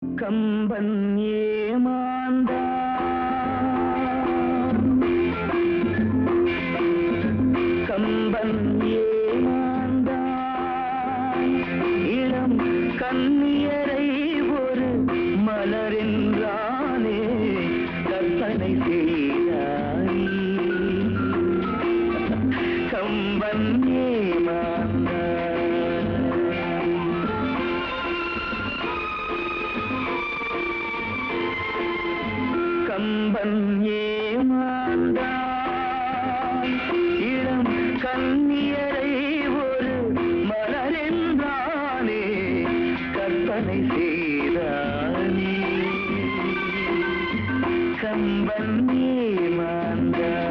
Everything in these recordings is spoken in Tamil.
கம்பன் ஏமாந்தான் கம்பன் ஏமாந்தான் இளம் கண்ணியரை ஒரு மலரென்றானே கற்பனை செய்தாய் கம்பன் ஏமாந்தான் கம்பன் ஏமாந்தான் இளம் கண்ணியரை ஒரு மலரென்றானே கற்பனை செய்தானே கம்பன் ஏமாந்தான்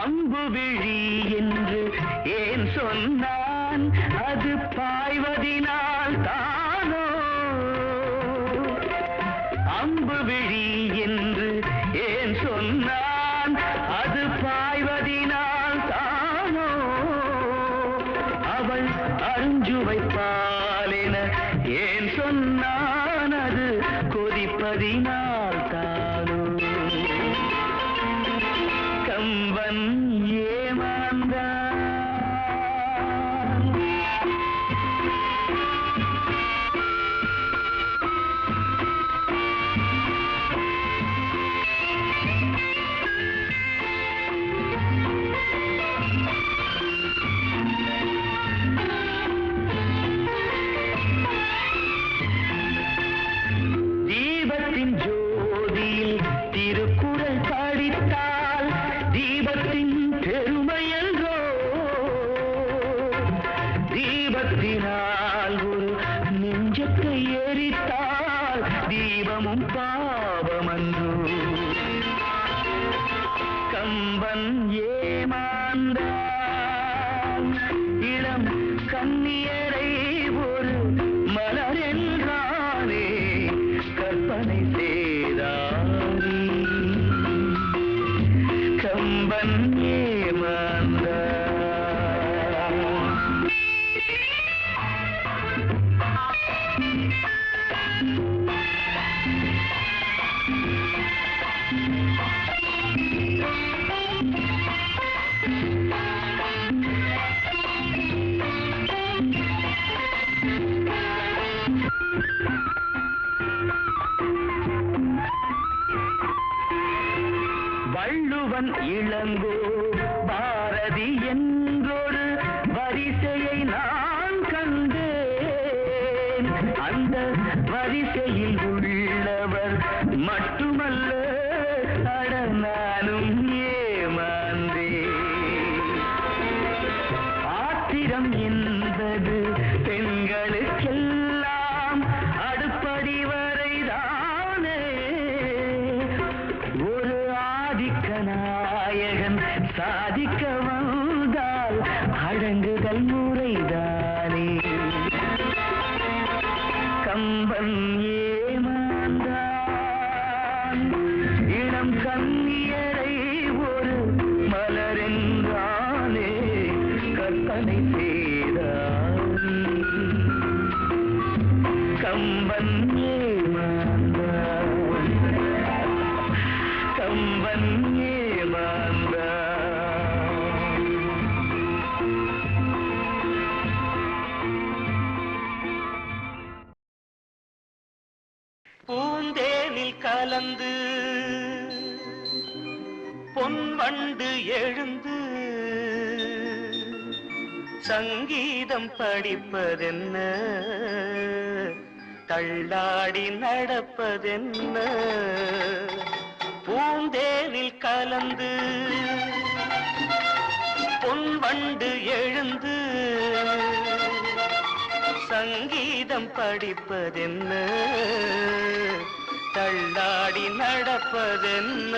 அம்பு விழி என்று ஏன் சொன்னான் அது பாய்வதினால் தானோ அம்பு விழி என்று ஏன் சொன்னான் அது பாய்வதினால் தானோ அவள் அருஞ்சுவைப்பாலென ஏன் சொன்னான் அது கொதிப்பதினால் தானோ கம்பன் ஏமாந்தான் தீபத்தின் ஜோதியில் திருக்குறள் படித்தால் தீபத்தின் பெருமையன்றோ தீபத்தினால் ஒரு நெஞ்சத்தை எரித்தால் தீபமும் பாவமன்றோ கம்பன் ஏமாந்தான் இளம் கண்ணியரை ஒரு மலரென்றானே கற்பனை செய்தானே கம்பன் ஏமாந்தான் வள்ளுவன் இளங்கோ பாரதி என்றொரு வரிசையை நான் கண்டேன் அந்த வரிசையில் உள்ளவர் மட்டுமல்ல அட நானும் ஏமாந்தேன் ஆத்திரம் என்பது பெண்களுக்கெல்லாம் அடுப்படி வரைதானே ஒரு ஆதிக்க நாயகன் சாதிக்க வந்தால் அடங்குதல் முறைதானே கம்பன் ஏமாந்தான் இளம் கண்ணியரை ஒரு மலரென்றானே கற்பனை செய்தானே கம்பன் ஏமாந்தான் கம்பன் ஏமாந்தான் பூந்தேனில் கலந்து பொன்வண்டு எழுந்து சங்கீதம் படிப்பதென்ன தள்ளாடி நடப்பதென்ன பூந்தேனில் கலந்து பொன்வண்டு எழுந்து சங்கீதம் படிப்பதென்ன தள்ளாடி நடப்பதென்ன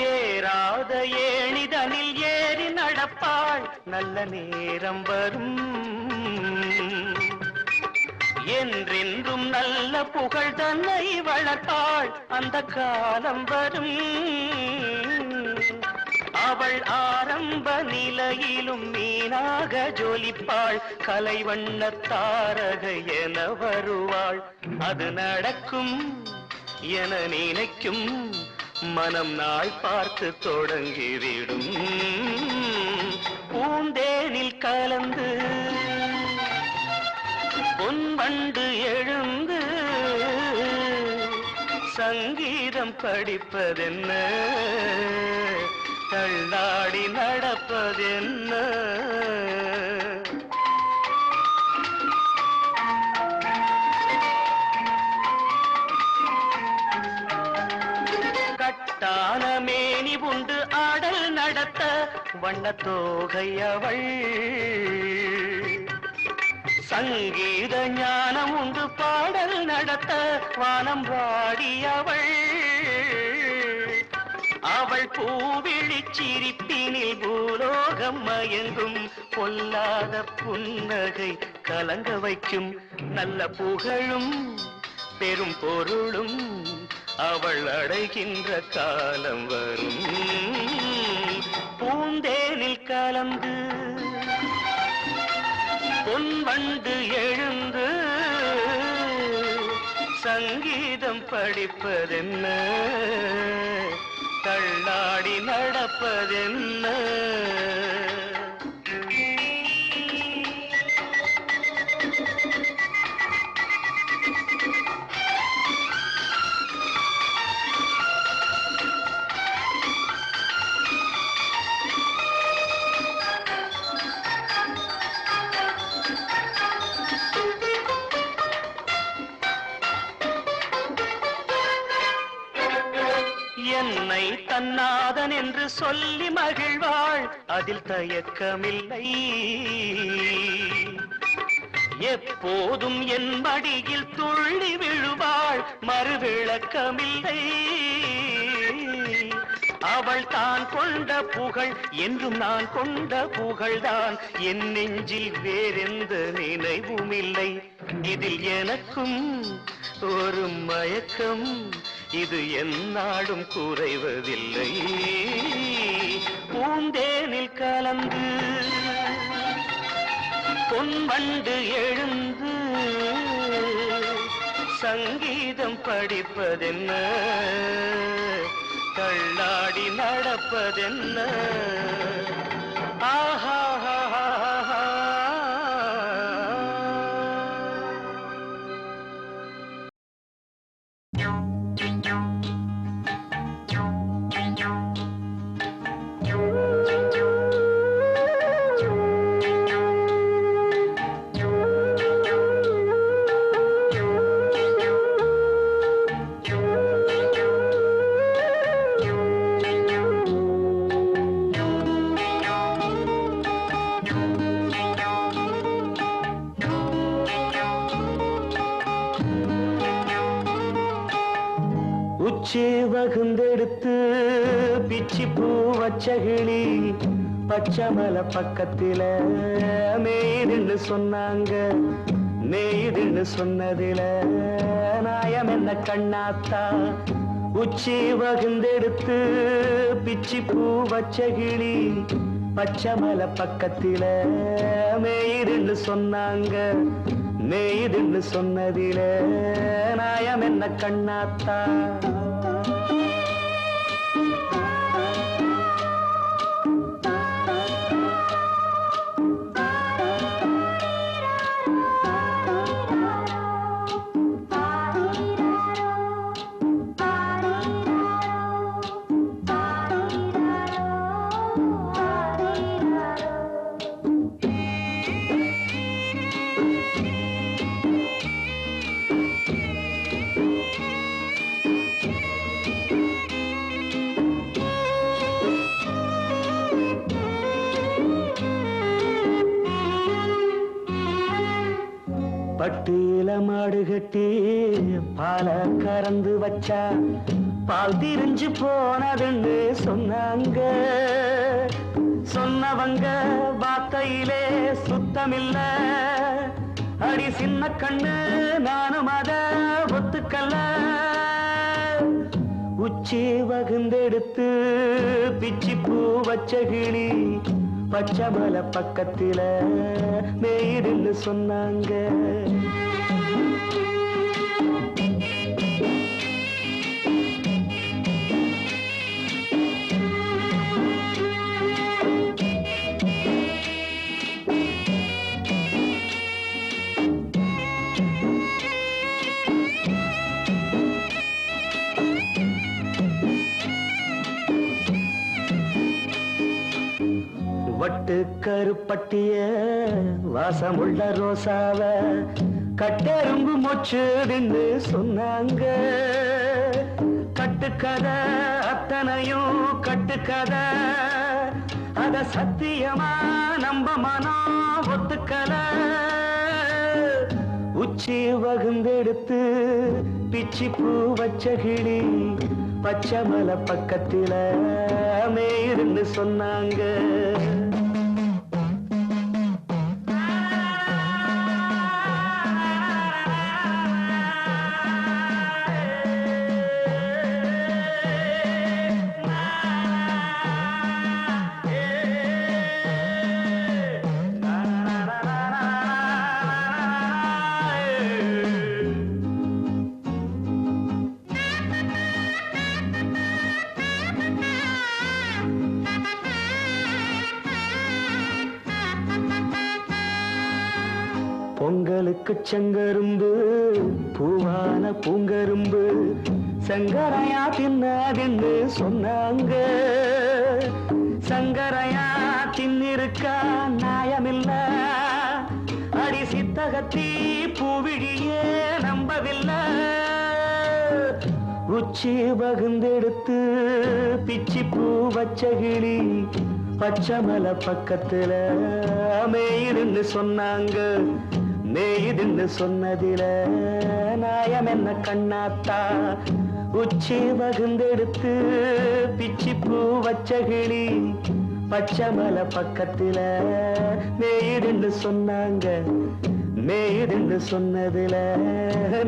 ஏறாத ஏணிதனில் ஏறி நடப்பாள் நல்ல நேரம் வரும் என்றென்றும் நல்ல புகழ் தன்னை வளர்ப்பாள் அந்த காலம் வரும் அவள் ஆரம்ப நிலையிலும் மீனாக ஜொலிப்பாள் கலைவண்ண தாரகை என வருவாள் அது நடக்கும் என நினைக்கும் மனம் நாள் பார்த்து தொடங்கிவிடும் பூந்தேனில் கலந்து பொன்வண்டு எழுந்து சங்கீதம் படிப்பதென்ன தள்ளாடி நடப்பதென்ன தானமேனி உண்டு ஆடல் நடத்த வண்ண தோகை அவள் சங்கீத ஞானம் உண்டு பாடல் நடத்த வானம் வாடியவள் அவள் பூவிழி சிரிப்பினில் பூலோகம் மயங்கும் பொல்லாத புன்னகை கலங்க வைக்கும் நல்ல புகழும் பெரும் பொருளும் அவள் அடைகின்ற காலம் வரும் பூந்தேனில் கலந்து பொன்வண்டு எழுந்து சங்கீதம் படிப்பதென்ன தள்ளாடி நடப்பதென்ன என்னை தன்னாதன் என்று சொல்லி மகிழ்வாள் அதில் தயக்கமில்லை எப்போதும் என் மடியில் துள்ளி விழுவாள் மறுவிளக்கமில்லை அவள் தான் கொண்ட புகழ் என்றும் நான் கொண்ட புகழ்தான் என் நெஞ்சில் வேறெந்த நினைவும் இல்லை இதில் எனக்கும் ஒரு மயக்கம் இது எந்நாடும் குறைவதில்லை பூந்தேனில் கலந்து பொன்வண்டு எழுந்து சங்கீதம் படிப்பதென்ன தள்ளாடி நடப்பதென்ன ஆஹா உச்சி வகுந்தெடுத்து பிச்சி பூ வச்சகிளி பச்சமலை பக்கத்தில மேயுதுன்னு சொன்னாங்க மேயுதுன்னு சொன்னதில நாயம் என்ன கண்ணாத்தா உச்சி வகுந்தெடுத்து பிச்சி பூ வச்சகிளி பச்சமலை பக்கத்தில மேயுதுன்னு சொன்னாங்க மேயுதுன்னு சொன்னதில நாயம் என்ன கண்ணாத்தா பட்டியில மாடு கட்டி பால கறந்து வச்சா பால் திரிஞ்சு போனதுன்னு சொன்னாங்க. சொன்னவங்க வார்த்தையிலே சுத்தமில்ல. அடி சின்ன கண்ணு நானும் அத ஒத்துக்கல்ல. உச்சி வகுந்தெடுத்து பிச்சி பூ வச்ச கிளி பச்சை மலை பக்கத்தில மேயிடுன்னு சொன்னாங்க. வட்டு கருப்பட்டிய வாசமுள்ள ரோசாவ கட்டெரும்பு மொச்சுதுன்னு சொன்னாங்க. கட்டுக்கதை அத்தனையும் கட்டுக்கதை, அத சத்தியமா நம்ப மனம் ஒத்துக்கல. உச்சி வகுந்தெடுத்து பிச்சி பூ வச்ச கிளி பச்சை மலை பக்கத்தில மேயிருந்து சொன்னாங்க. பொங்கலுக்கு செங்கரும்பு பூவான பூங்கரும்பு சங்கரையா தின்னாதுன்னு சொன்னாங்க. சங்கரையா தின்னிருக்கா நியாயமில்ல. அடி சித்தகத்தி பூவிழியே நம்பவில்லை. உச்சி வகுந்தெடுத்து பிச்சி பூ வச்ச கிளி பச்சை மலை பக்கத்துல மேயிடுன்னு சொன்னாங்க. மேயிடுன்னு சொன்னதில நாயம் என்ன கண்ணாத்தா. உச்சி வகுந்தெடுத்து பிச்சி பூ வச்ச கிளி பச்சை மலை பக்கத்துல மேயிடுன்னு சொன்னாங்க. மேயிடுன்னு சொன்னதில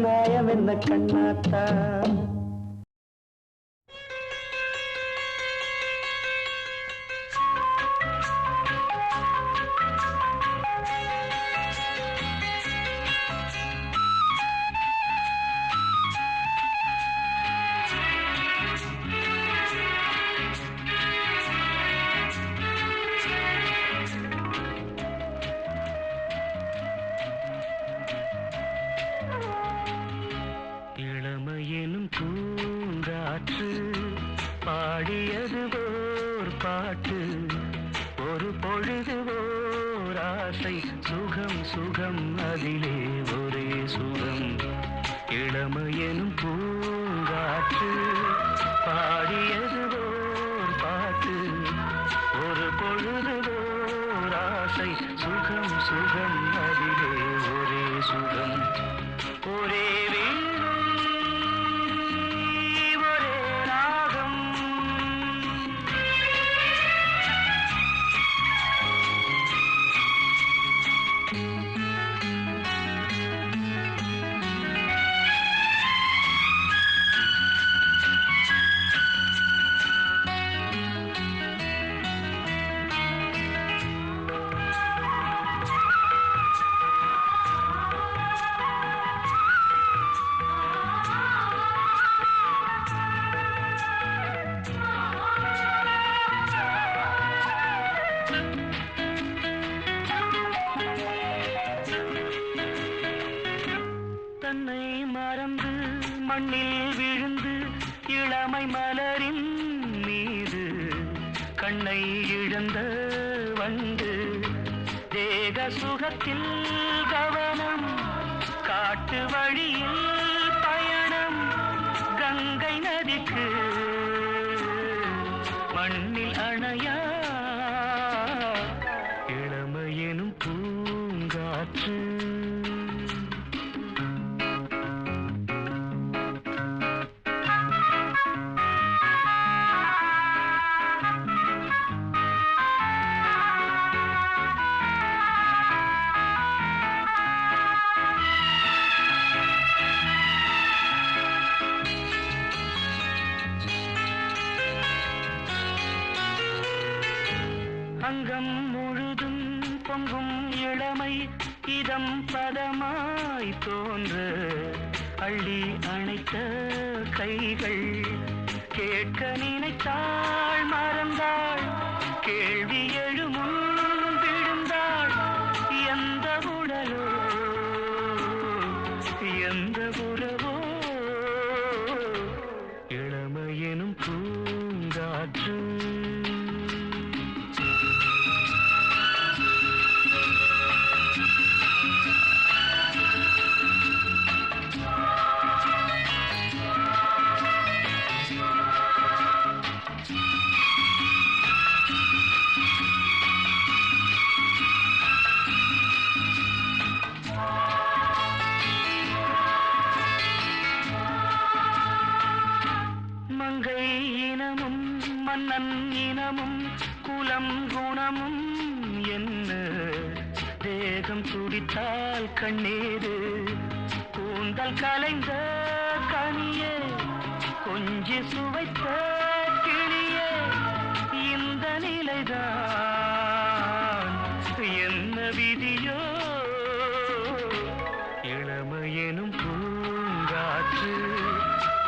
நாயம் என்ன கண்ணாத்தா. பாடியது ஓர் பாட்டு, ஒரு பொழுது ஓர் ஆசை, சுகம் சுகம் அதிலே ஒரே சுகம். இளமையெனும் பூங்காற்று பாடியது ஓர் பாட்டு, ஒரு பொழுது ஓர் ஆசை, சுகம் சுகம் அதிலே ஒரே சுகம். ஒரே தன்னை மறந்து மண்ணில் விழுந்து இளமை மலரின் மீது கண்ணை இழந்த வண்டு, தேக சுகத்தில் கவனம், காட்டு வழியில் பயணம், கங்கை நதிக்கு மண்ணில் அணையா இளமையெனும் பூங்காற்று. அங்கம் முழுதும் பொங்கும் இளமை இதம் பதமாய் தோன்ற அள்ளி அணைத்த கைகள் கேட்க நினைத்தாள் மறந்தாள் கேள்வி எழுமுன் விழுந்தாள் எந்த உடலோ எந்த உறவோ இளமையெனும் பூங்காற்று மங்கை இனமும் மன்னன் இனமும் குலம் குணமும் என்ன தேகம் துடித்தால் கண்ணீரு கூந்தல் கலைந்த கனியே கொஞ்சி சுவைத்த கிளியே இந்த நிலைதான் என்ன விதியோ இளமையெனும் பூங்காற்று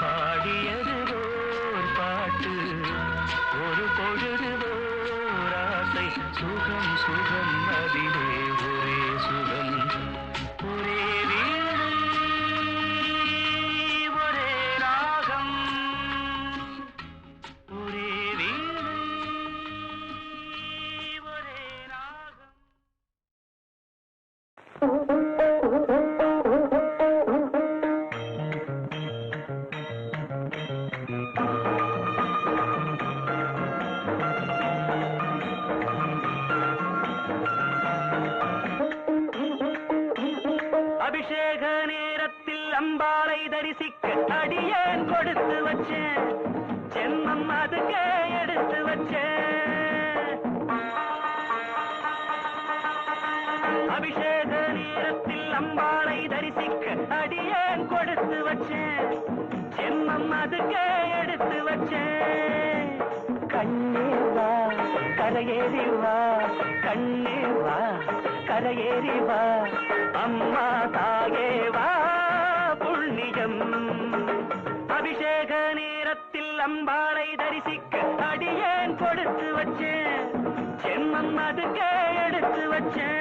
பாடியது பாட்டு ஒரு பொழுது ஓராசை சுகம் சுகம் அதிலே ஒரே சுகம் ஒரே வீடு ஒரே ராகம் ஒரே வீடு ஒரே ராகம். அபிஷேக நேரத்தில் அம்பாளை தரிசிக்க அடியேன் கொடுத்து வச்சேன் ஜென்மம் அதுக்கே எடுத்து வச்சேன். அபிஷேக நேரத்தில் அம்பாளை தரிசிக்க அடியேன் கொடுத்து வச்சேன் ஜென்மம் அதுக்கே எடுத்து வச்சேன். கண்ணே வா கரையேறி வா கண்ணே வா கரையேறி வா அம்மா தாயே வா புண்ணியம். அபிஷேக நேரத்தில் அம்பாளை தரிசிக்க அடியேன் கொடுத்து வச்சேன் ஜென்மம் அதுக்கே எடுத்து வச்சேன்.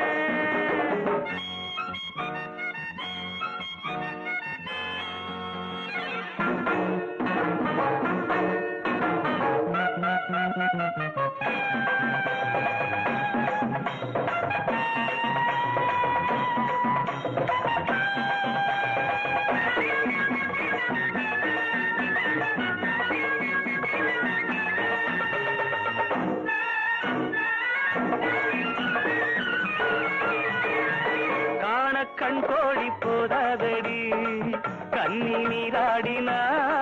கண் கோழி போதாதடி கண்ணி நீராடினாள்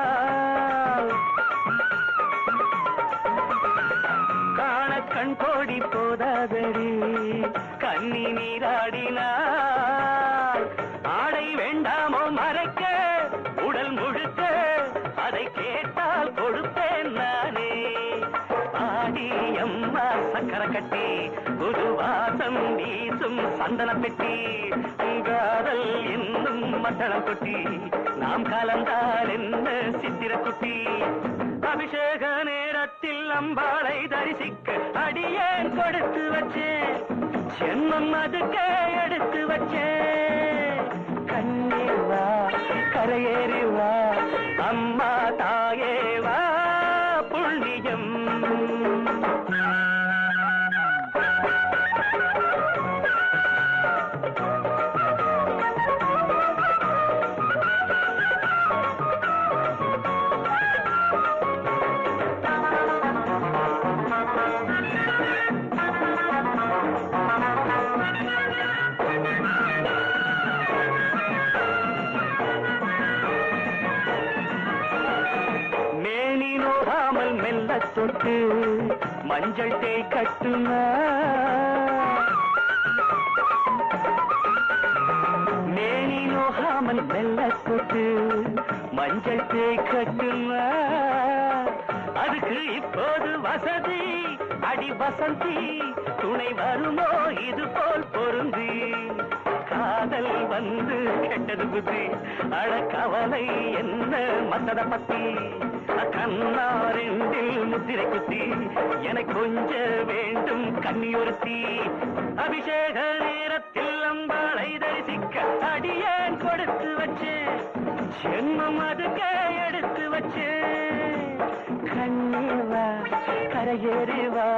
காண கண் கோழி போதாதடி கண்ணி நீராடினாள். ஆடை வேண்டாமோ மறைக்க உடல் முழுக்க அதை கேட்டால் கொடுப்பேன் நானே. ஆடி அம்மா சக்கர கட்டி புது வாசம் வீசும் சந்தன பெட்டி காதல் என்னும் மத்தளம் கொட்டி நாம் கலந்தால் என்ன சித்திர குட்டி. அபிஷேக நேரத்தில் அம்பாளை தரிசிக்க அடியேன் கொடுத்து வச்சேன் ஜென்மம் அதுக்கே எடுத்து வச்சேன். கண்ணே வா கரையேறி வா அம்மா தாயே வா புண்ணியம். தொட்டு மஞ்சள் தேய் கட்டுமா மேனி நோகாமல் மெல்ல தொட்டு மஞ்சள் தேய் கட்டுமா அதுக்கு இப்போது வசதி அடி வசந்தி துணை வருமோ இது போல் பொருந்தி காதல் வந்து கெட்டது புத்தி அழ கவலை என்ன மத்தத பத்தி கண்ணாரெண்டில் முத்திரை குத்தி எனக்கு கொஞ்ச வேண்டும் கண்ணியொருத்தி அபிஷேக நேரத்தில் அம்பாளை தரிசிக்க அடியேன் கொடுத்து வச்சேன் ஜென்மம் அதுக்கே எடுத்து வச்சேன் கண்ணேவா கரையேறிவா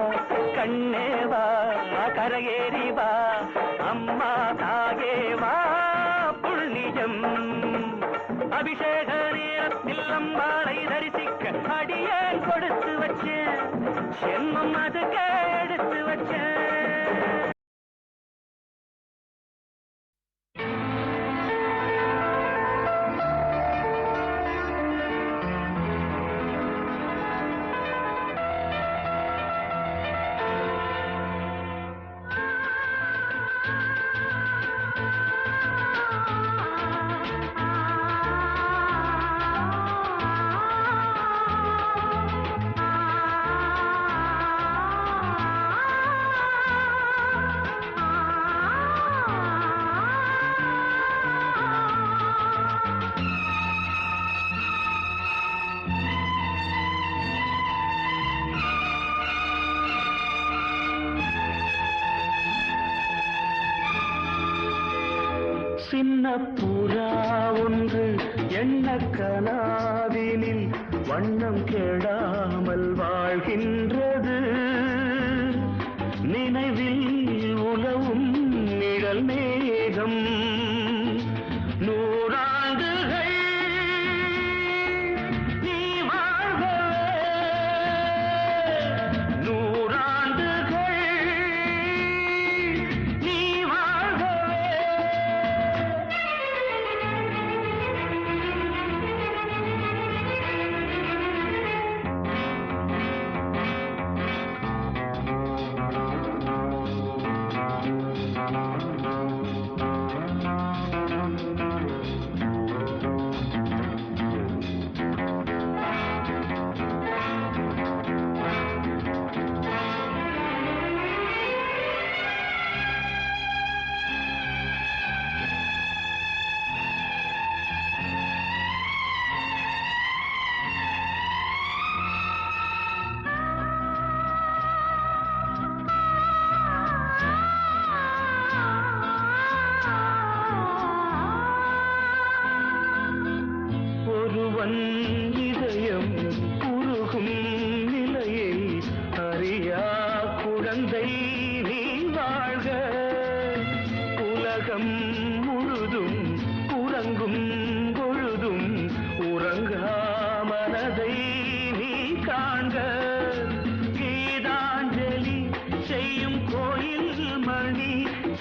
கண்ணேவா கரையேறிவா அம்மா தாயேவா புண்ணியம் அபிஷேக நேரத்தில் அம்பாளை தரிசிக்க அடியேன் கொடுத்து வச்சேன் ஜென்மம் அதுக்கே எடுத்து வச்சேன் சின்ன புறா ஒன்று எண்ண கனாவினில் வண்ணம் கெடாமல் வாழ்கின்றது நினைவில் உலவும் நிழல் மேகம் நூறாண்டுகள் நீ வாழ்கவே நூறாண்டுகள் நீ வாழ்கவே ஒருவன் இதயம் உருகும் நிலையை அறியா குழந்தை நீ வாழ்க உலகம் முழுதும் உறங்கும் பொழுதும் உறங்கா மனதை நீ காண்க கீதாஞ்சலி செய்யும் கோயில் மணி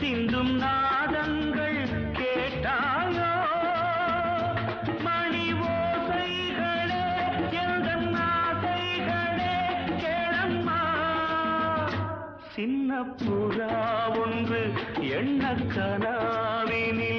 சிந்தும் நாதங்கள் கேட்டாயோ சின்ன புறா ஒன்று எண்ண கனாவினில்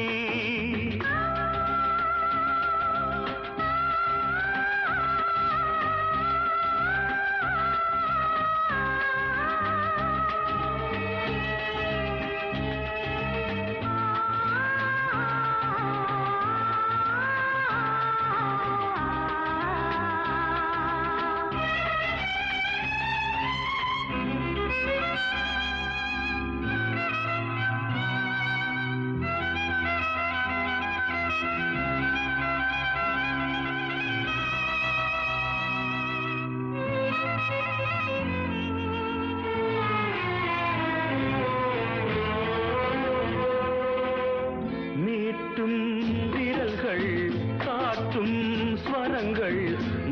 விரல்கள் காற்றும் ஸ்வரங்கள்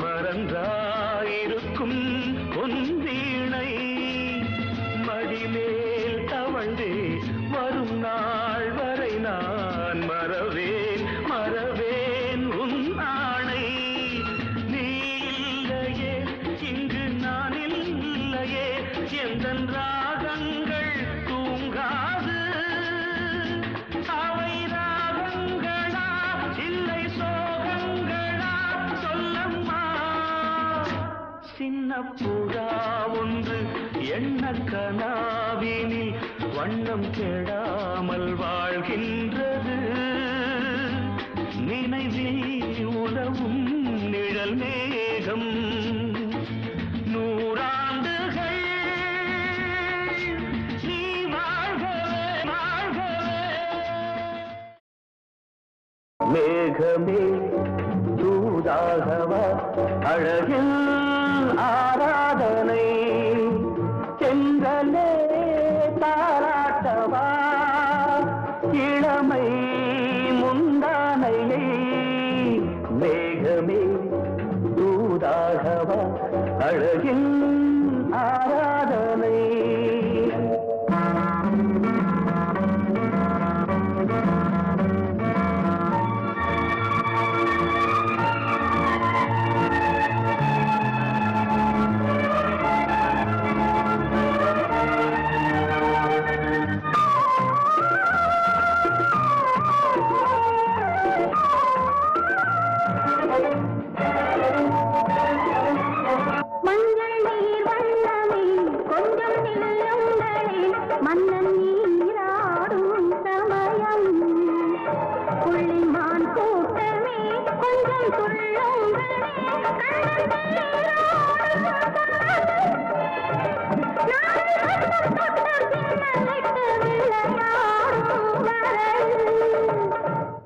மறந்தாயிருக்கும் பொன்வீணை மடிமேல் தவழ்ந்தே வரும் நாள் வரை நான் மறவேன் மறவேன் உன் ஆணை நீ இல்லையே இங்கு நான் இல்லையே எந்தன் ராகங்கள் தூங்காது அவை ராகங்களா இல்லை சோகங்களா சொல்லம்மா சின்ன புறா ஒன்று எண்ண கனாவினில் வண்ணம் கெடாமல் வாழ்கின்றது நினைவில் உதவும் நிழல் மேகம் நூறாண்டுகள் நீ வாழ்கவே வாழ்கவே மேகமே தூதாகவா அழகில் ஆராதனை செங்கலே தாராட்டவா இளமை முந்தானையை மேகமே தூதாகவா அழகில் ஆராதனை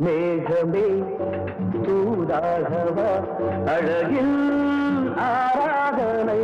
மேகமே தூதாகவா அழகில் ஆராதனை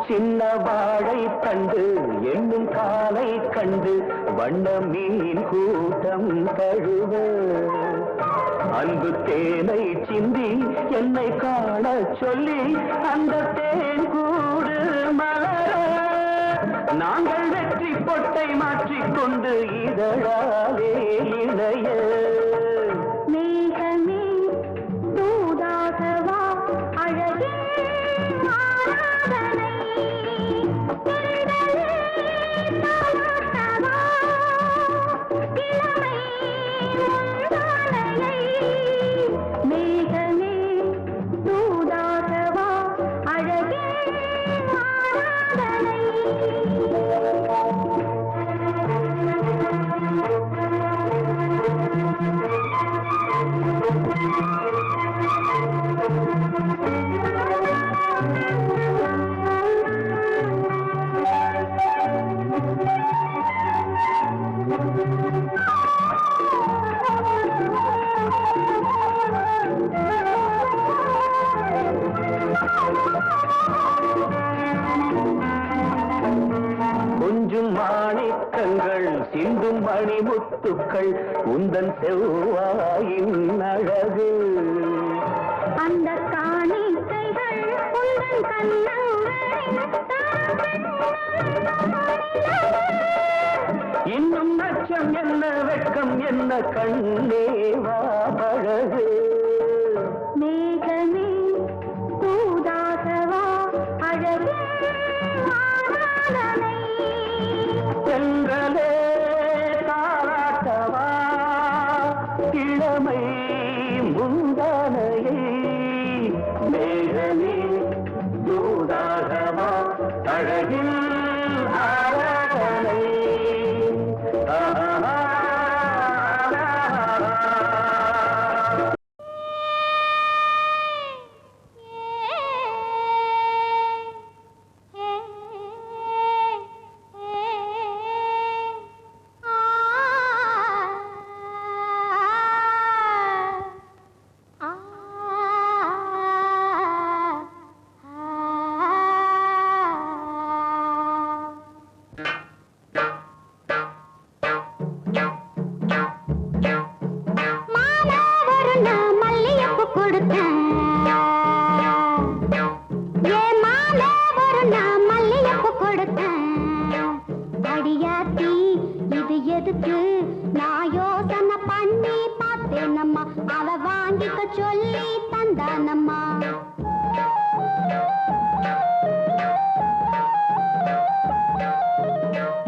சின்ன வாழை தண்டு என்னும் காலை கண்டு வண்ண மீன் கூட்டம் தழுவ அன்பு தேனை சிந்தி என்னை காண சொல்லி அந்த தேன் கூடு மலர நாங்கள் வெற்றி பொட்டை மாற்றிக்கொண்டு இதழாலே இணைய மேகமே தூதாகவா அழகே ஆராதனை மேகமே தூதாகவா அழகே ஆராதனை கொஞ்சம் மாணிக்கங்கள் சிந்தும் மணிமுத்துக்கள் உந்தன் செவ்வாயின் அழகு அந்த காணிக்கைகள் உந்தன் இன்னும் நச்சம் என்ன வெட்கம் என்ன கண்ணேவா பழகு மேகமே தூதாகவா அழகே ஆராதனை செங்கலே தாராட்டவா இளமை முந்தானையை மேகமே தூதாகவா அழகில் ஆராதனை எதுக்கு நான் யோசனை பண்ணி பார்த்தேனம்மா தந்தானம்மா.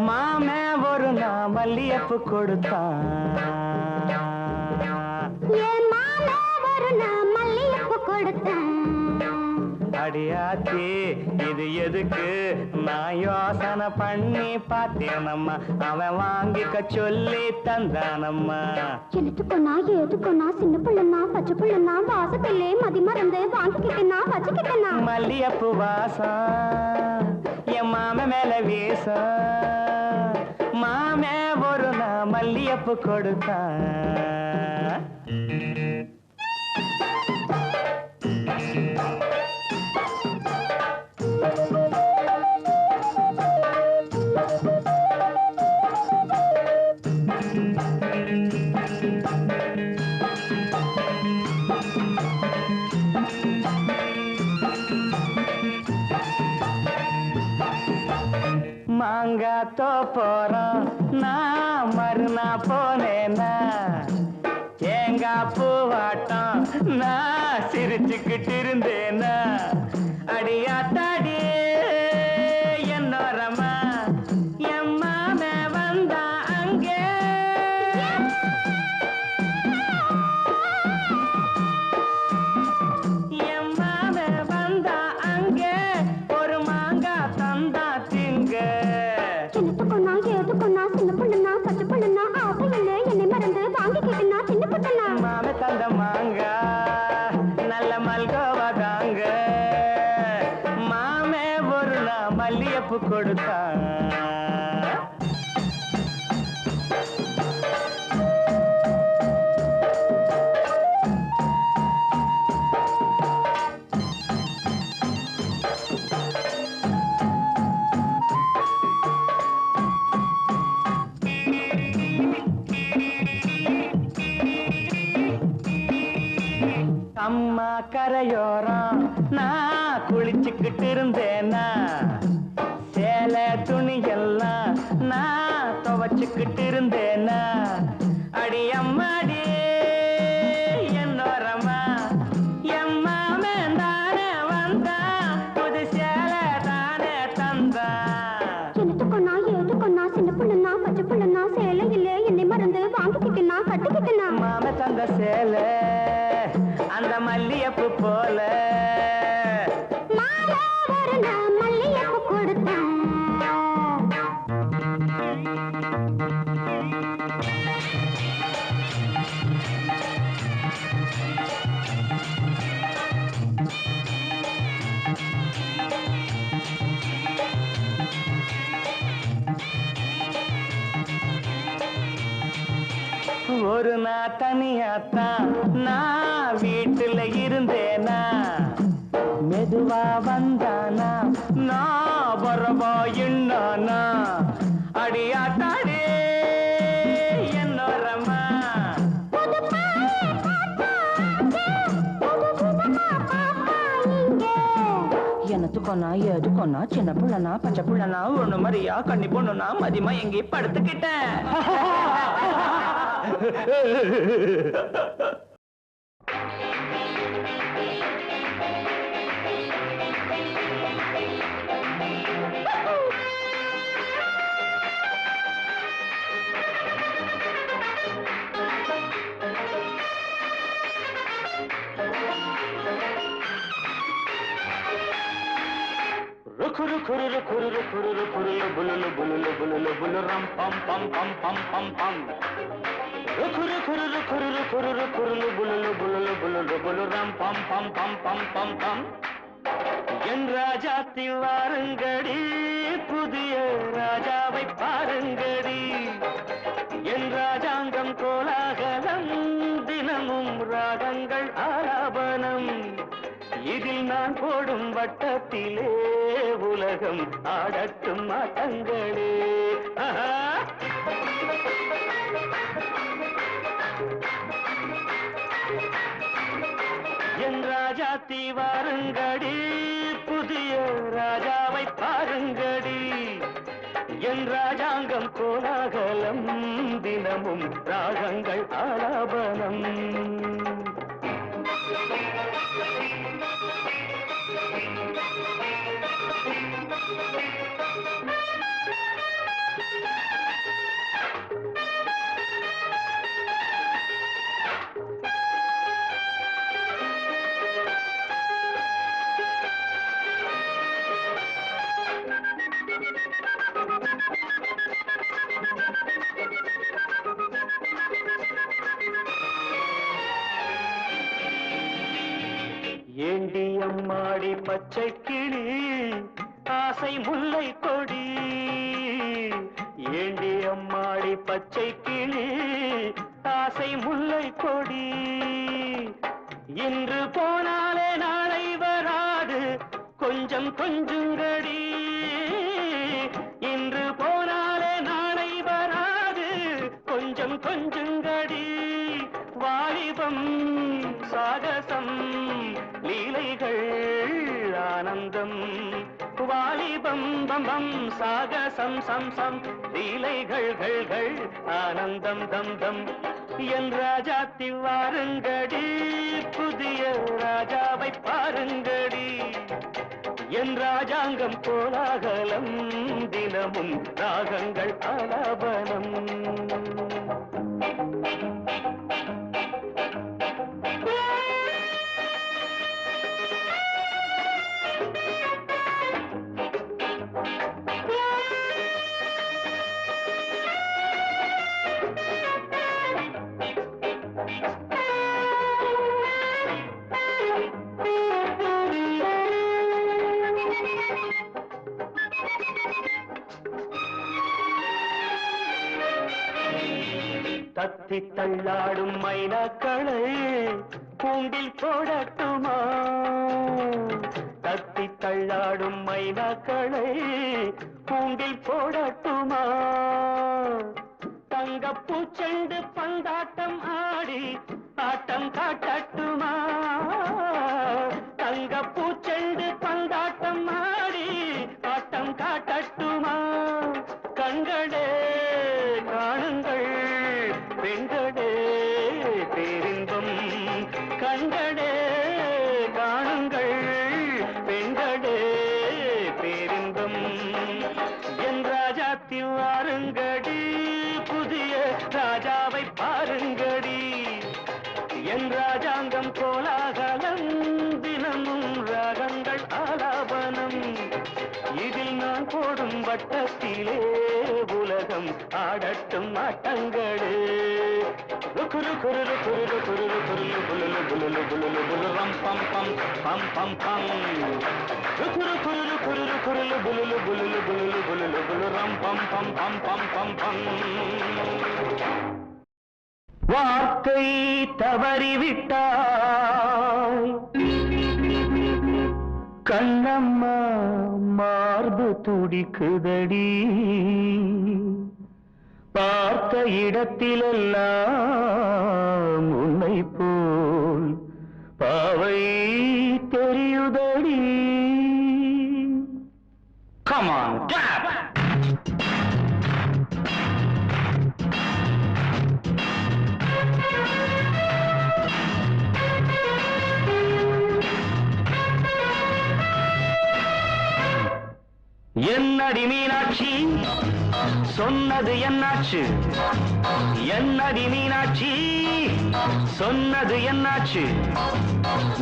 மாமே ஒரு நான் மல்லியப்பு கொடுத்தான். என் மாமே ஒரு நான் மல்லியப்பு கொடுத்தேன். அடியாத்தி இது எதுக்கு நான் யோசனை பண்ணி பார்த்தேனம்மா. அவன் வாங்கிக்க சொல்லி தந்தானம்மா. எடுத்துக்கொன்னா ஏதுக்கொன்னா சின்ன பிள்ளைனா பச்சை பிள்ளைனா வாசத்திலே மதி மறந்து வாங்கிக்கிட்டனா வச்சுக்கிட்டனா. மல்லியப்பு வாசம் என் மாம மேல வீசம். மாமே ஒரு நான் மல்லியப்பு கொடுத்தான். மாங்காத்தோ போறோம் நான் மறுநா போனேனா. ஏங்கா பூவாட்டம் நான் சிரிச்சுக்கிட்டு இருந்தேனா. அடியாத்தாடி என்னோரமா என் மாமே வந்தா அங்கே. என் மாமே வந்தா அங்கே ஒரு மாங்கா தந்தா திங்க. எடுத்துக்கொன்னா ஏதுக்கொன்னா சின்ன பிள்ளைனா பச்சை பிள்ளைனா ஆசையிலே என்னை மறந்து வாங்கிக்கிட்டனா சின்ன பிள்ளைனா. மாமே தந்த மாங்கா நல்ல மல்கோவா தாங்க. மாமே ஒரு நான் மல்லியப்பு கொடுத்தான். அம்மா கரையோரம் நான் குளிச்சுக்கிட்டு இருந்தேனா. சேலை துணி எல்லாம் நான் துவச்சுக்கிட்டு இருந்தேனா. அடி அம்மாடி என்னோரமா என் மாமே தானே வந்தா புது சேலை தானே தந்தா. எடுத்துக்கொன்னா ஏதுக்கொன்னா சின்ன பிள்ளைனா பச்சை பிள்ளைனா சேலையிலே என்னை மறந்து வாங்கிக்கிட்டனா கட்டிக்கிட்டனா. மாமே தந்த சேலை அந்த மல்லியப்பு போல. மாமே ஒரு நான் மல்லியப்பு கொடுத்தேன். ஒரு நான் தனியாத்தான் நான் வீட்டுல இருந்தேனா. மெதுவா வந்தானா நான் வரவா என்னானா. அடியாத்தாடே என்னோரமா எனத்துக்கொன்னா எதுக்கொன்னா சின்ன புள்ளனா பச்சை புள்ளனா ஒண்ணு மாதிரியா கண்ணி பொண்ணுனா மதியமா எங்கே படுத்துக்கிட்டேன். ருக்குரு குருரு குருரு குருரு குருலு புலுலு புலுலு புலுலு புலுரம் பம் பம் பம் பம் பம் பம். ருக்குரு குருரு குருரு குருரு குருலு புலுலு புலுலு புலுலு புலுரம் பம் பம் பம் பம் பம் பம். என் ராஜாத்தில் வாருங்கடி புதிய ராஜாவை பாருங்கடி. என் ராஜாங்கம் கோலாகலம் தினமும் ராகங்கள் ஆலாபனம். இதில் நான் போடும் வட்டத்திலே உலகம் ஆடட்டும் ஆட்டங்களே. என் ராஜாத்தி வாருங்கடி புதிய ராஜாவை பாருங்கடி. என் ராஜாங்கம் கோலாகலம் தினமும் ராகங்கள் ஆலாபனம். ஏண்டி அம்மாடி பச்சை கிளி ஆசை முல்லை கொடி ஏண்டி அம்மாடி பச்சை கிளி ஆசை முல்லை கொடி இன்று போனாலே நாளை வராது கொஞ்சம் கொஞ்சங்கடி இன்று போனாலே நாளை வராது கொஞ்சம் கொஞ்சங்கடி வாலிபம் சாகசம் லீலைகள் ஆனந்தம் வாலிபம் பம்பம் சாகசம் சம் சம் லீலைகள் ஆனந்தம் தம் தம் என் ராஜாத்தி வாருங்கடி புதிய ராஜாவை பாருங்கடி என் ராஜாங்கம் கோலாகலம் தினமும் ராகங்கள் ஆலாபனம் தத்தி தள்ளாடும் மைனாக்களை கூண்டில் போடட்டுமா தத்தி தள்ளாடும் மைனாக்களை கூண்டில் போடட்டுமா தங்கப்பூச்செண்டு பந்தாட்டம் ஆடி ஆட்டம் காட்டட்டுமா தங்கப்பூச்செண்டு பந்தாட்டம் ஆடி ஆட்டம் காட்டட்டுமா கண்களே காணுங்கள் பெண்களே பேரின்பம் கண்களே காணுங்கள் பெண்களே பேரின்பம் என் ராஜாத்தி வாருங்கடி புதிய ராஜாவை பாருங்கடி என் ராஜாங்கம் கோலாகலம் தினமும் ராகங்கள் ஆலாபனம் இதில் நான் போடும் வட்டத்திலே உலகம் ஆடட்டும் ஆட்டங்களே குரு குரு குரு குரு குரு புலுலு புலுலு புலுலு புலுரம் பம் பம் பம் பம் பம் குரு குரு குரு குரு புலுலு புலுலு புலுலு புலுலு புலுரம் பம் பம் பம் பம் பம் பம் வார்த்தை தவறிவிட்டாய் கண்ணம்மா மார்பு துடிக்குதடி பார்த்த இடத்திலெல்லாம் உன்னை போல் பாவை தெரியுதடி Come on, clap! என்னடி மீனாட்சி சொன்னது என்னாச்சு என்னடி மீனாட்சி சொன்னது என்னாச்சு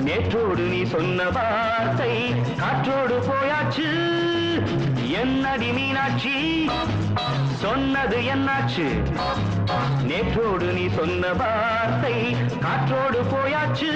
நேற்றோடு நீ சொன்ன வார்த்தை காற்றோடு போயாச்சு என்னடி மீனாட்சி சொன்னது என்னாச்சு நேற்றோடு நீ சொன்ன வார்த்தை காற்றோடு போயாச்சு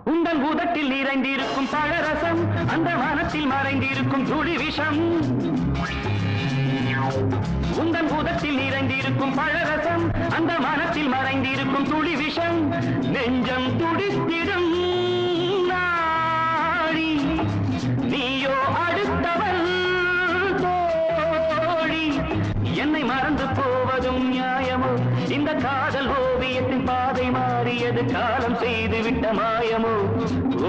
உந்தன் உதட்டில் நிறைந்திருக்கும் பழரசம் அந்த வானத்தில் மறைந்திருக்கும் துளி விஷம் உந்தன் உதட்டில் நிறைந்திருக்கும் பழரசம் அந்த வானத்தில் மறைந்திருக்கும் துளி விஷம் நெஞ்சம் துடித்திடும் நாடி நீயோ அடுத்தவள் தோழி என்னை மறந்து போவதும் நியாயமோ இந்த காதல் ஓவியத்தின் பாதை மாறியது காலம் செய்து விட்ட மாயமோ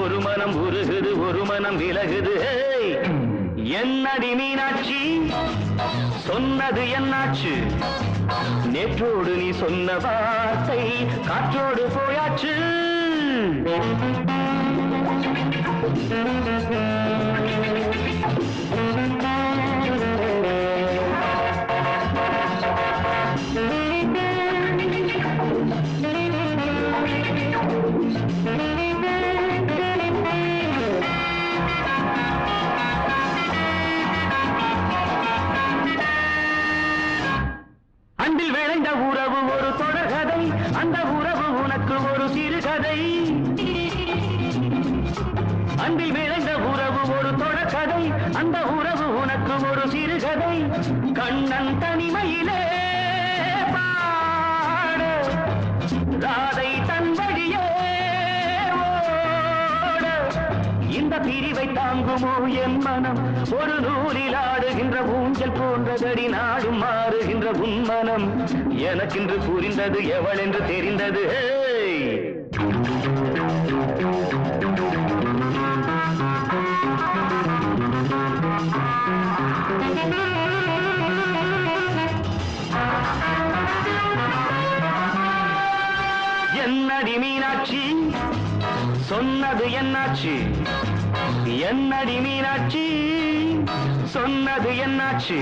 ஒரு மனம் உருகுது ஒரு மனம் விலகுது என்னடி மீனாட்சி சொன்னது என்னாச்சு நேற்றோடு நீ சொன்ன வார்த்தை காற்றோடு போயாச்சு அன்பில் விளைந்த உறவு ஒரு தொடர்கதை, அந்த உறவு உனக்கு ஒரு சிறுகதை. அன்பில் விளைந்த உறவு ஒரு தொடர்கதை, அந்த உறவு உனக்கு ஒரு சிறுகதை. கண்ணன் தனிமையிலே பாட, ராதை தன் வழியே ஓட. இந்த பிரிவை தாங்குமோ என் மனம்? ஒரு நூலில் ஆடுகின்ற ஊஞ்சல் போன்றதடி, நாடும் மாறுகின்ற உன்மனம். எனக்கென்று புரிந்தது எவள் என்று தெரிந்தது. என்னடி மீனாட்சி சொன்னது என்னாச்சு? என்னடி மீனாட்சி சொன்னது என்னாச்சு?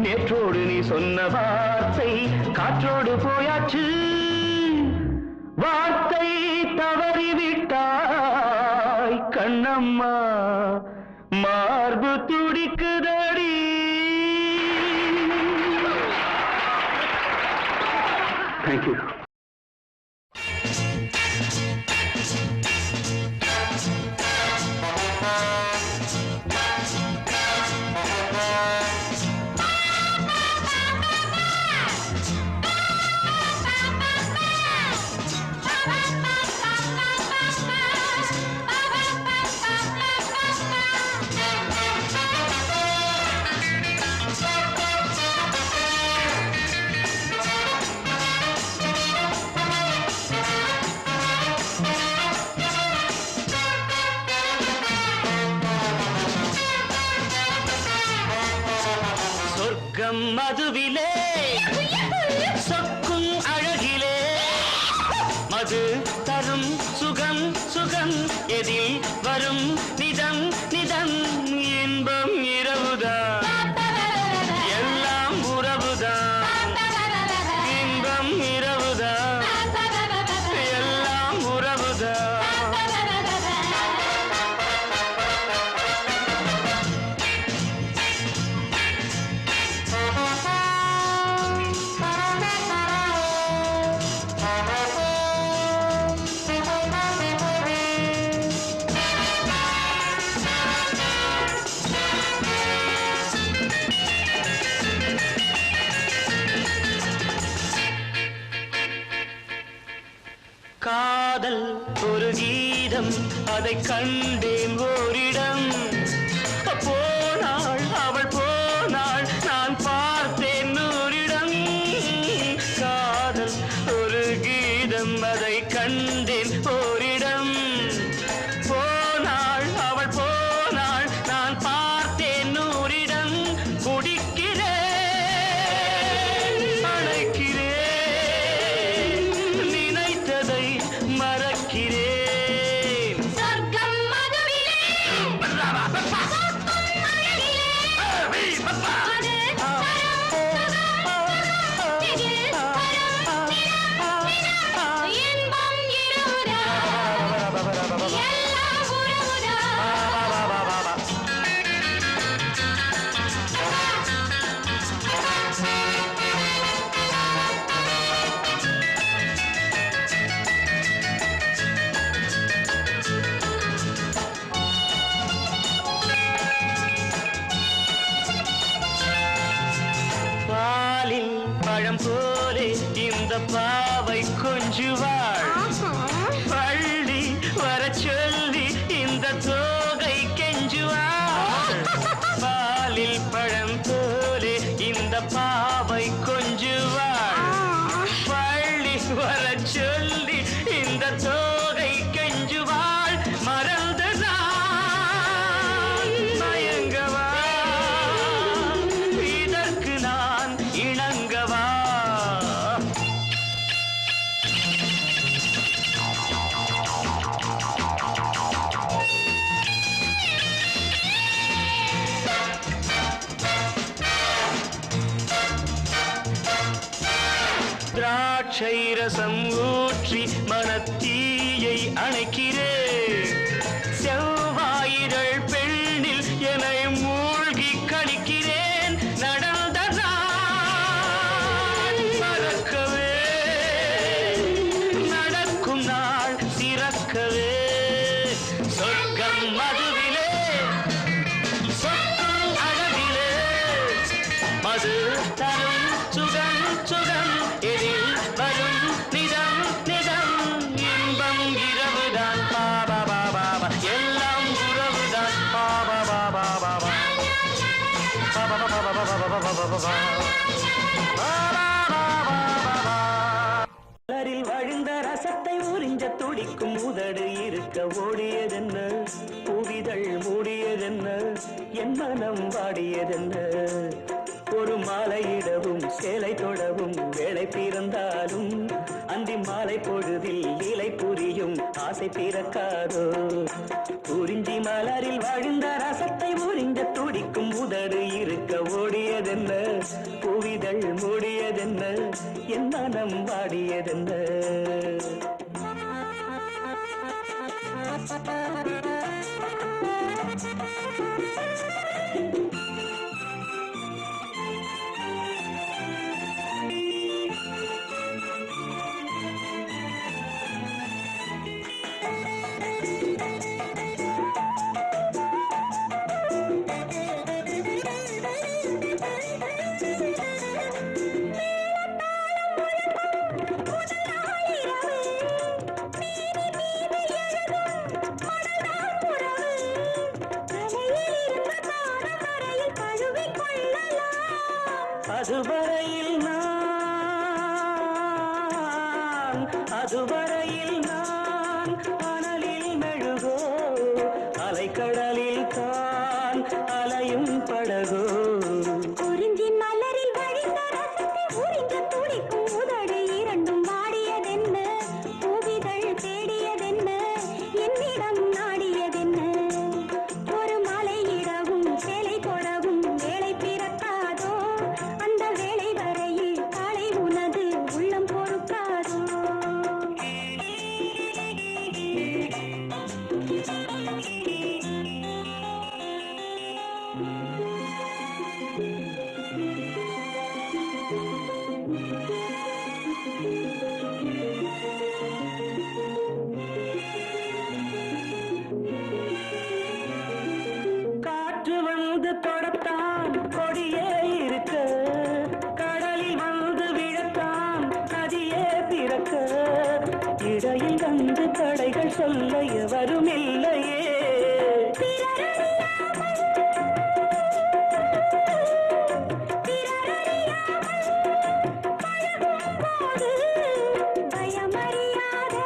நேற்றோடு நீ சொன்ன வார்த்தை காற்றோடு போயாச்சு. வார்த்தை தவறிவிட்டாய் கண்ணம்மா, மார்பு துடிக்குதடி. தேங்க்யூ. மதுவிலே சொக்கும் அழகிலே, மது தரும் சுகம் சுகம் எதில் வரும் நிதம் நிதம். இன்பம் இரவுதான், எல்லாம் உறவுதான். இன்பம் இரவுதான், எல்லாம் உறவுதான். காதல் ஒரு கீதம், அதை கண்டேன் ஓரிடம். போனாள் அவள் போனாள், நான் பார்த்தேன் நூறிடம். காதல் ஒரு கீதம், அதை கண்டேன் ஓரிடம். போனாள் அவள் போனாள், நான் பார்த்தேன் நூறிடம். குடிக்கிறேன் அழைக்கிறேன், நினைத்ததை மறக்கிறேன். சொர்க்கம் மதுவிலே பழம் போலே இந்த பாவை கொஞ்சுவாள். பள்ளி வர சொல்லி இந்த தோகை கெஞ்சுவாள். பாலில் பழம் போலே இந்த பாவை கொஞ்சுவாள். பள்ளி வர சொல்லி இந்த தோகை கெஞ்சுவாள். மறந்து நான் மயங்கவா, இதற்கு நான் இணங்கவா. திராட்சை ரசம் ஊற்றி மனத்தீயை அணைக்கிறேன் செவ்வாயிரள் பெண்ணில் என்னை மூழ்கி கழிக்கிறேன் நடந்த நாள் மறக்கவே நடக்கும் நாள் திறக்கவே சொர்க்கம் மதுவிலே சொர்க்கம் அழகிலே மது தரும் சுகம் சுகம் எதில் வரும் நிதம் நிதம் இன்பம் இரவுதான் பாபா பாபா எல்லாம் உறவுதான் பாபா பாபா பாபா பாபா பாபா பாபா மலரில் வழிந்த ரசத்தை உறிஞ்ச துடிக்கும் உதடு இருக்க ஓடியதென்ன பூவிதழ் மூடியதென்ன என் மனம் வாடியதென்ன ஒரு மாலையிடவும் சேலை தொடவும் வேலை பிறந்தாலும் அந்தி மாலை பொழுதில் இலை புரியும் ஆசை பிறக்காதோ குறிஞ்சி மலரில் வாழ்ந்த ரசத்தை உறிஞ்ச துடிக்கும் உதடு இருக்க ஓடியதென்ன பூவிதழ் மூடியதென்ன என் மனம் வாடியதென்ன அதுவரையில் நான் அனலில் மெழுகோ அலைக்கடலில் தான் அலையும் படகோ குறிஞ்சி மலரில் வழிந்த ரசத்தை உறிஞ்ச துடிக்கும் உதடு இரண்டும் வாடியதென்ன பூவிதழ் தேடியதென்ன என்னிடம் நாடியதென்ன ஒரு மலையிடவும் சேலை கொடவும் வேலை பிறக்காதோ அந்த வேலை வரையில் காலை உனது உள்ளம் பொறுக்காதோ காற்று வந்து தொடத்தான் கொடியே இருக்க கடலில் வந்து விழத்தான் நதியே பிறக்க இடையில் வந்து தடைகள் சொல்ல எவரும் இல்லையே பயமறியாத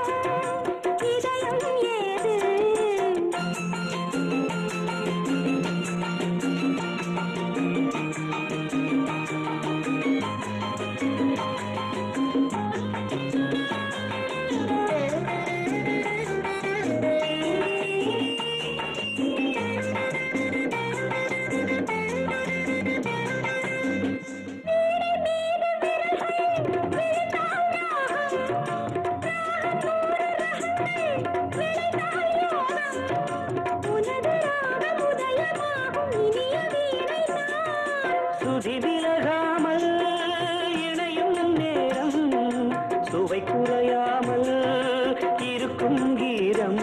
இதயம் ஏது சுதி விலகாமல் இணையும் நேரம் சுவை குறையாமல் இருக்கும் கீரம்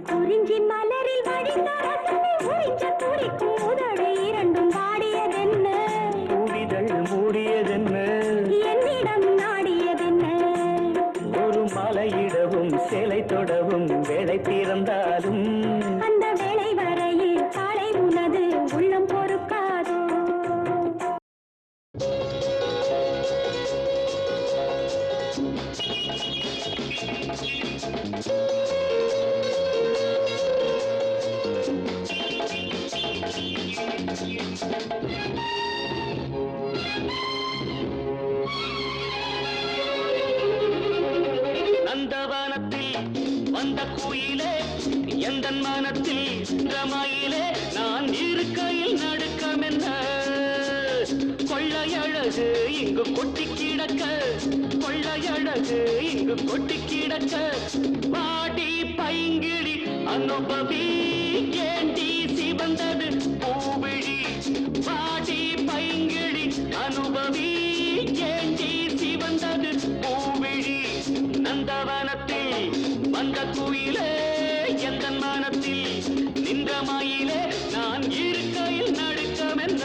குறிஞ்சி மலரில் வடிந்த ரசத்தை உறிஞ்ச துடிக்கும் உதடு இரண்டும் வாடியதென்ன பூவிதழ் மூடியதென்ன என்னிடம் நாடியதென்ன ஒரு மலையிடவும் சேலை தொடவும் வேலை பிறந்தாலும் அந்த வேளை வரையில் காலை உனது உள்ளம் பொறுக்காதோ நந்தவனத்தில் வந்த குயிலே எந்தன் மனத்தில் ரமாயிலே நான் இருக்கையில் நடுக்கமென்ன கொள்ளையழகு இங்கு கொட்டி கிடக்க கொள்ளையழகு அழகு இங்கு கொட்டி கிடக்க பாடி பைங்கிழி அனுபவி ஏண்டி சிவந்தது பூவிழி பாடி பைங்கிழி அனுபவி ஏண்டி சிவந்தது பூவிழி நந்தவனத்தில் வந்த குயிலே எந்த மனத்தில் நின்ற மயிலே நான் இருக்கையில் நடுக்கமென்ன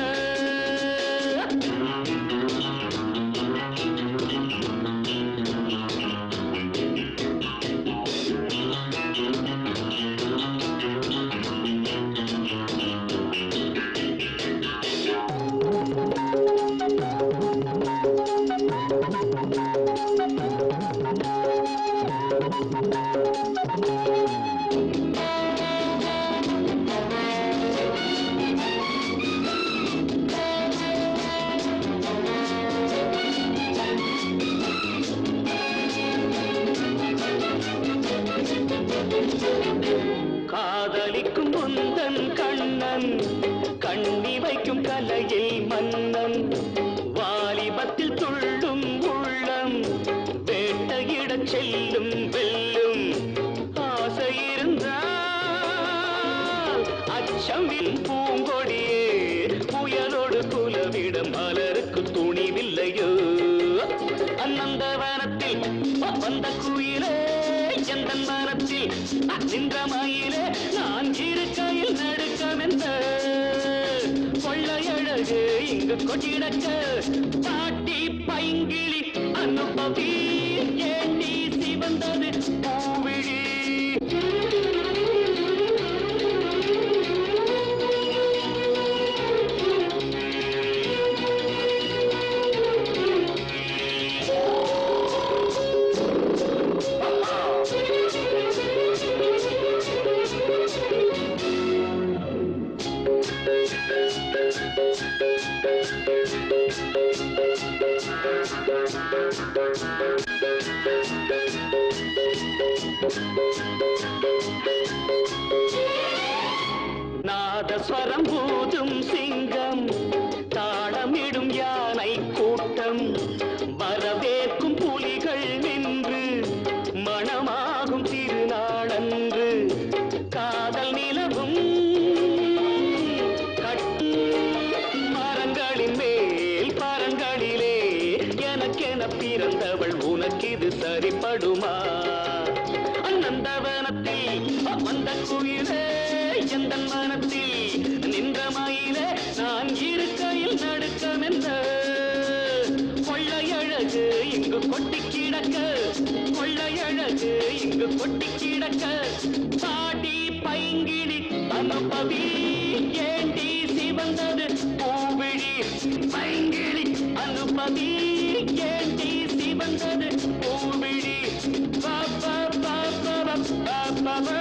காதலிக்கும் முந்தன் கண்ணன் கண்ணி வைக்கும் கலையில் மன்னன் வாலிபத்தில் துள்ளும் உள்ளம் வேட்டையிடச் செல்லும் வெல்லும் ஆசை இருந்தால் அச்சமின் பூங்கொடியே புயலோடு குலவிடம் மலருக்கு துணிவில்லையோ அநந்தவனத்தில் வந்த குயிலே எந்த மனத்தில் நின்ற மயிலே நான் இருக்கையில் நடுக்கமென்ற கொள்ளையழகு இங்கு கொட்டிடக்க பாட்டி பைங்கிழி அனுபவி ஏண்டி சிவந்தது பூவிழி நாதஸ்வரம் பூதும் சிங்கம் தாளமிடும் யானை கூட்டம் வரவேற்கும் புலிகள் நின்று மணமாகும் திருநாளன்று காதல் நிலவும் கட்டு மரங்களின் மேல் பரங்களிலே எனக்கென பிறந்தவள் உனக்கிது சரிப்படுமா அநந்தவனத்தில் வந்த குயிலே எந்த மனத்தில் நின்ற மயிலே நான் இருக்கையில் நடுக்கமென்ற கொள்ளையழகு இங்கு கொட்டி கிடக்க கொள்ளையழகு இங்கு கொட்டி கிடக்க பாடி பைங்கிழி அனுபவி ஏண்டி சிவந்தது பூவிழி பைங்கிழி அனுபவி ஏண்டி சிவந்தது பூவிழி பாப்பா பாப்பா பாப்பா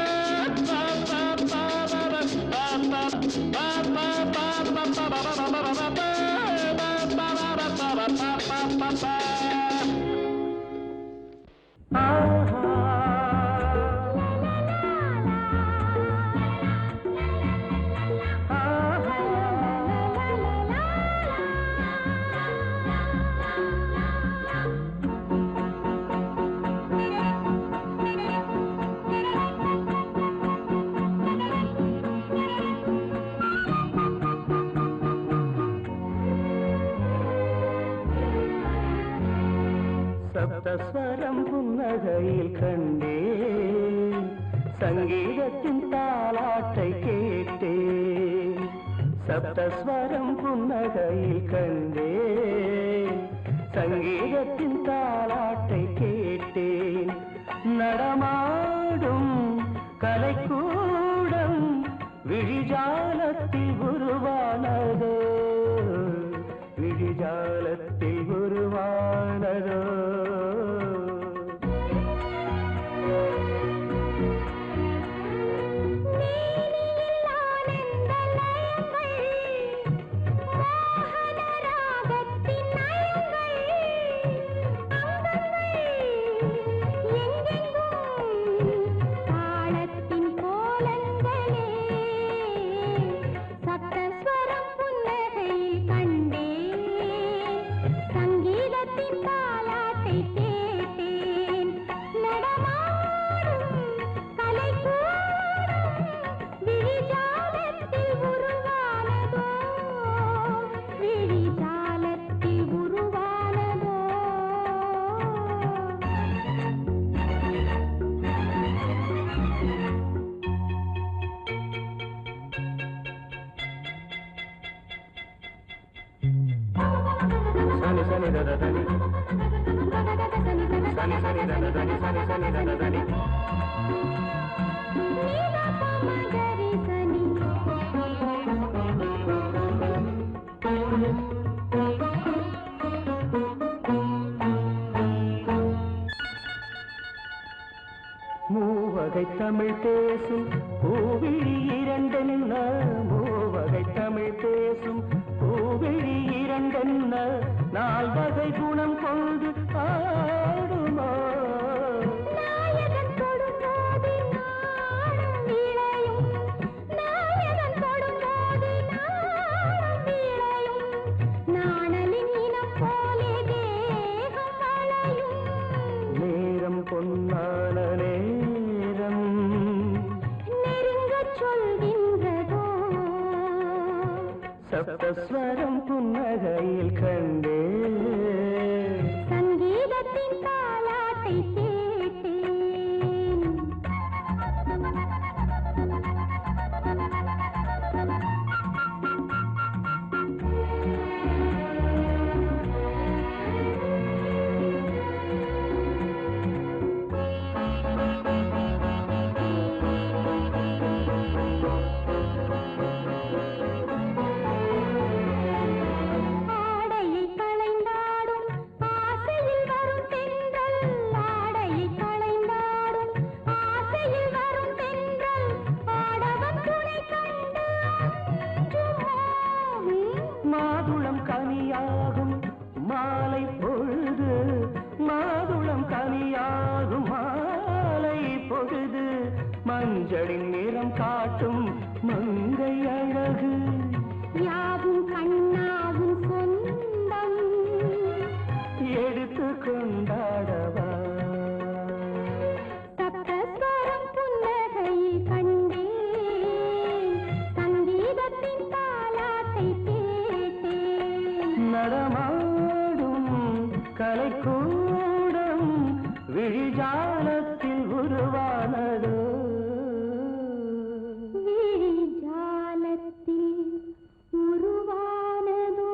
சப்தஸ்வரம் புன்னகையில் கண்டேன் சங்கீதத்தின் தாலாட்டை கேட்டேன் சப்தஸ்வரம் புன்னகையில் கண்டேன் சங்கீதத்தின் தாலாட்டை கேட்டேன் நடமாடும் கலைக்கூடம் விழிஜாலத்தில் உருவானதோ விழிஜாலத்தில் உருவானதோ சப்தஸ்வரம் புன்னகையில் கண்டேன் சனி தத தனி சனி சனி தத தனி சனி சனி தத தனி மூவகை தமிழ் பேசும் பூவிழி இரண்டென்ன மூவகை தமிழ் பேசும் பூவிழி இரண்டென்ன நால்வகை குணம் கொண்டு ஆடுமா நேரம் பொன்னான நேரம் நெருங்க சொல்கின்றதோ சப்தஸ்வரம் புன்னகையில் கண்டே சங்கீதத்தின் தாலாட்டை கேட்டேன் மாதுளம் கனியாகும் மாலை பொழுது மாதுளம் கனியாகும் மாலை பொழுது மஞ்சளின் நிறம் காட்டும் மங்கை அழகு யாவும் கண்ணாவும் சொந்தம் எடுத்து கொண்டாடவா சப்தஸ்வரம் புன்னகையில் கண்டேன் சங்கீதத்தின் தாலாட்டை நடமாடும் கலைக்கூடம் விழிஜாலத்தில் உருவானதோ விழிஜாலத்தில் உருவானதோ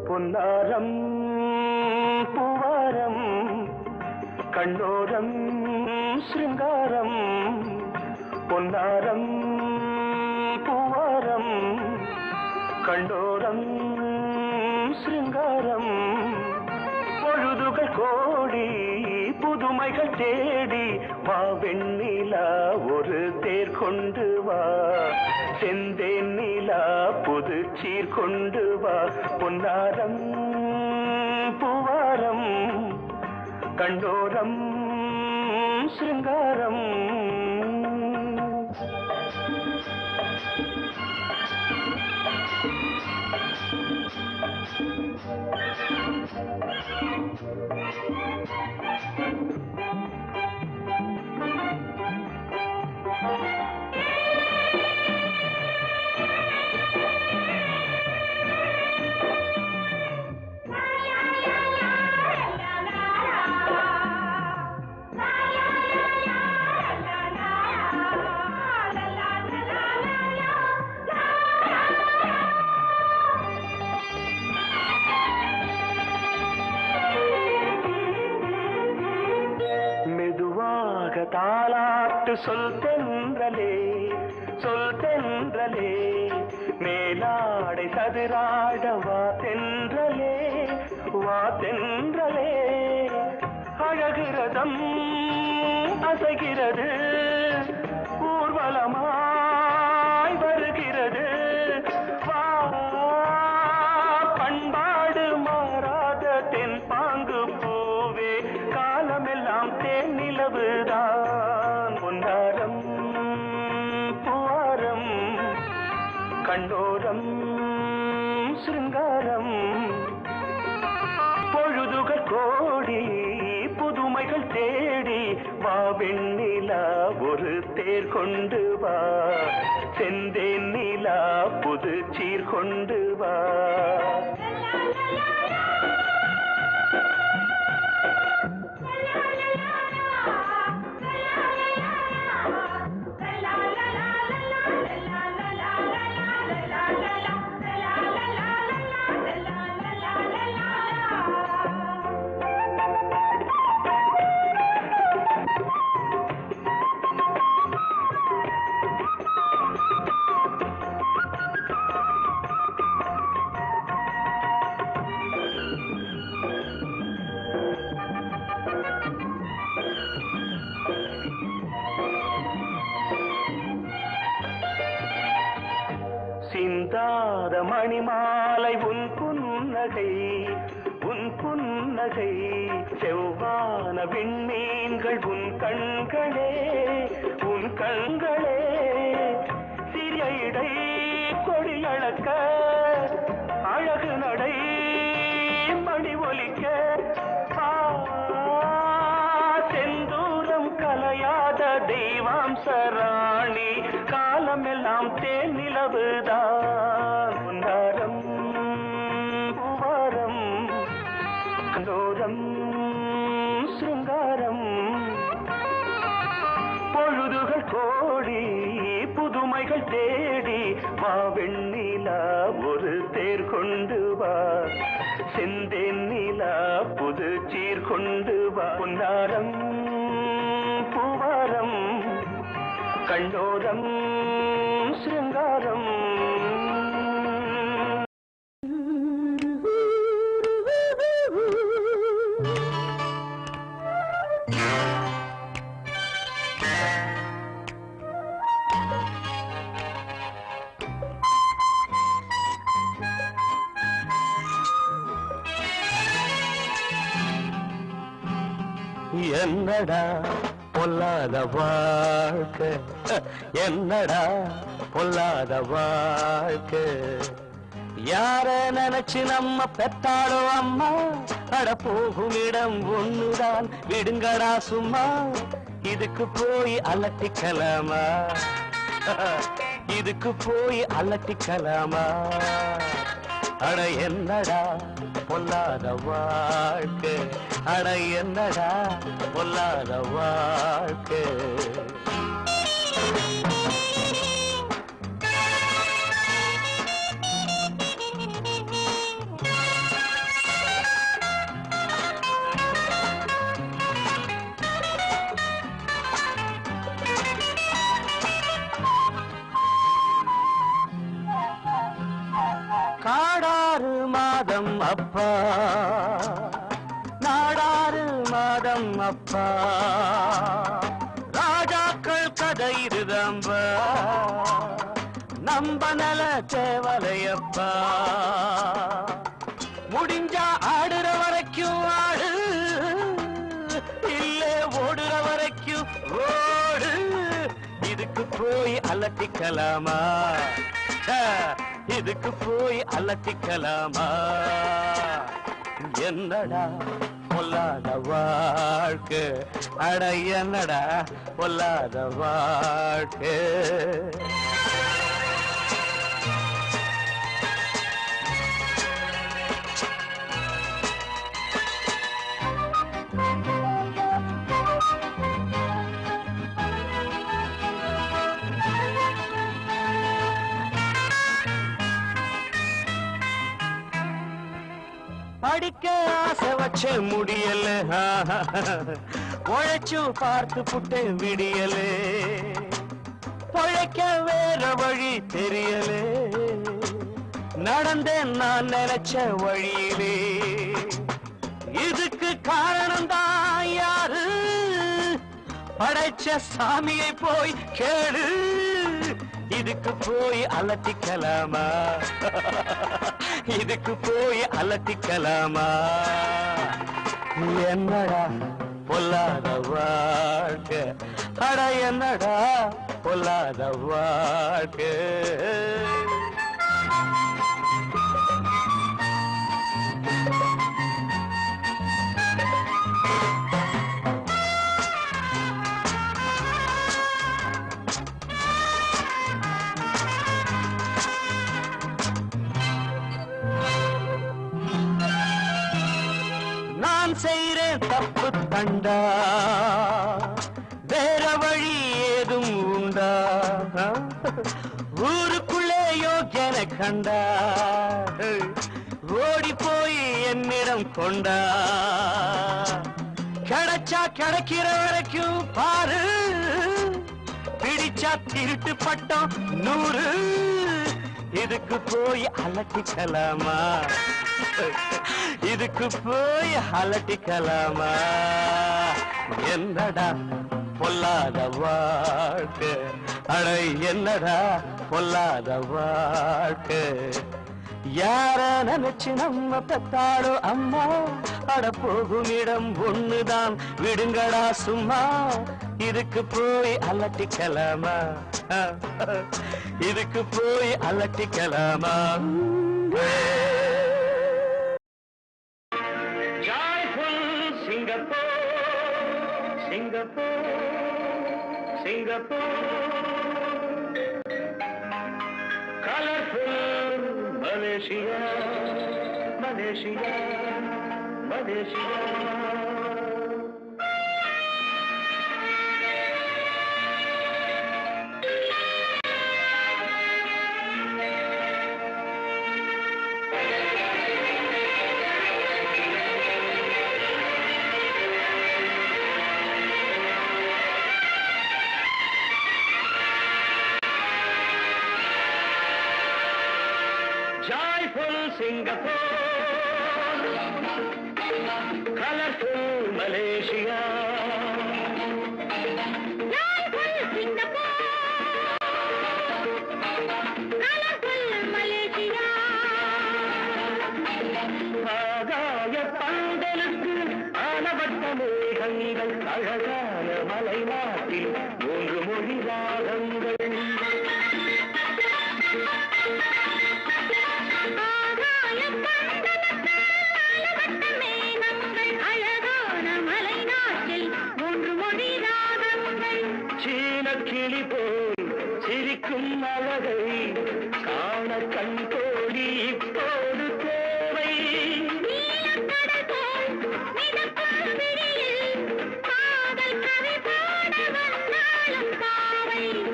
பொன்னாரம் பூவாரம் கண்ணோரம் சிருங்காரம் பொன்னாரம் பூவாரம் கண்ணோரம் சிருங்காரம் பொழுதுகள் கோடி புதுமைகள் தேடி வா வெண்ணிலா ஒரு தேர் கொண்டு வா செந்தேன் நிலா புது சீர் கொண்டு வா பொன்னாரம் பூவாரம் கண்டோரம் சிருங்காரம் தாலாட்டு சொல் தென்றலே மேலாடை சதுராட வா தென்றலே அழகிறதம் அசைகிறது ஊர்வலமாய் வருகிறது வா பண்பாடு மாறாத தென் பாங்கு பூவே காலமெல்லாம் தேன் நிலவுதான் பொன்னாரம் பூவாரம் கண்ணோரம் சிருங்காரம் பொழுதுகள் கோடி புதுமைகள் தேடி வா வெண்ணிலா ஒரு தேர் கொண்டு வா செந்தேன் நிலா புது சீர் கொண்டு வா சிந்தாத மணிமாலை உன் புன்னகை செவ்வான விண்மீன்கள் உன் கண்களே சிறிய இடை கொடியளக்க அழகு நடை மணி ஒலிக்க செந்தூரம் கலையாத தெய்வாம்சராணி காலமெல்லாம் தேன் நிலவுதான் உன்னாரம் பூவாரம் கண்டோரம் சிருங்காரம் பொழுதுகள் கோடி புதுமைகள் தேடி வா வெண்ணிலா ஒரு தேர் கொண்டு வா செந்தேன் நிலா புது சீர் கொண்டு வா பொன்னாரம் பூவாரம் கண்டோரம் சிருங்காரம் என்னடா பொல்லாத வாழ்க்கை என்னடா பொல்லாத வாழ்க்கை யார நினைச்சு நம்ம பெத்தாளோ அம்மா அட போகும் இடம் ஒண்ணுதான் விடுங்கடா சும்மா இதுக்கு போய் அலட்டிக்கலாமா இதுக்கு போய் அலட்டிக்கலாமா அட என்னடா பொல்லாத வாழ்க்கை அட என்னடா பொல்லாத வாழ்க்கை காடாறு மாதம் அப்பா நாடாறு மாதம் அப்பா ராஜாக்கள் கதை இருதம்பா நம்ப நல தேவலையப்பா முடிஞ்சா ஆடுற வரைக்கும் ஆடு இல்ல ஓடுற வரைக்கும் ஓடு இதுக்கு போய் அலட்டிக்கலாமா இதுக்கு போய் அலட்டிக்கலாமா என்னடா பொல்லாத வாழ்க்கை அட என்னடா பொல்லாத வாழ்க்கை படிக்க ஆசை வச்ச முடியல உழைச்சு பார்த்து புட்டு விடியல பொழைக்க வேற வழி தெரியல நடந்தேன் நான் நினைச்ச வழியிலே இதுக்கு காரணம் தான் யாரு படைச்ச சாமியை போய் கேளு இதுக்கு போய் அலட்டிக்கலாமா இதுக்கு போய் அலட்டிக்கலாமா என்னடா பொல்லாத வாழ்க்கை அட என்னடா பொல்லாத வாழ்க்கை செய்றேன் தப்பு தண்டா, வேற வழி ஏதும் உண்டா? ஊருக்குள்ளேயோ என கண்டா, ஓடி போய் என்னிடம் கொண்டா. கிடைச்சா கிடைக்கிற வரைக்கும் பாரு, பிடிச்சா திருட்டு பட்டம் 100. இதுக்கு போய் அலட்டிக்கலாமா, இதுக்கு போய் அலட்டிக்கலாமா? என்னடா பொல்லாத வாழ்க்கை, அடை என்னடா பொல்லாத வாழ்க்கை. யார நினைச்சு நம்ம பெத்தாளோ அம்மா, அட போகும் இடம் ஒண்ணுதான், விடுங்கடா சும்மா. இதுக்கு போய் அலட்டிக்கலாமா, இதுக்கு போய் அலட்டிக்கலாமா? Joyful Singapore, Singapore, Singapore. Colourful Malaysia, Malaysia, Malaysia. Joyful Singapore, colorful Malaysia. Joyful Singapore, colorful Malaysia. ஆகாய பந்தலுக்கு ஆனவட்ட மேகங்கள், அழகான மலை நாட்டில் 3 மொழி ராகங்கள். கிளி போல் சிரிக்கும் அழகை காண கண் கோடி இப்போது தேவை.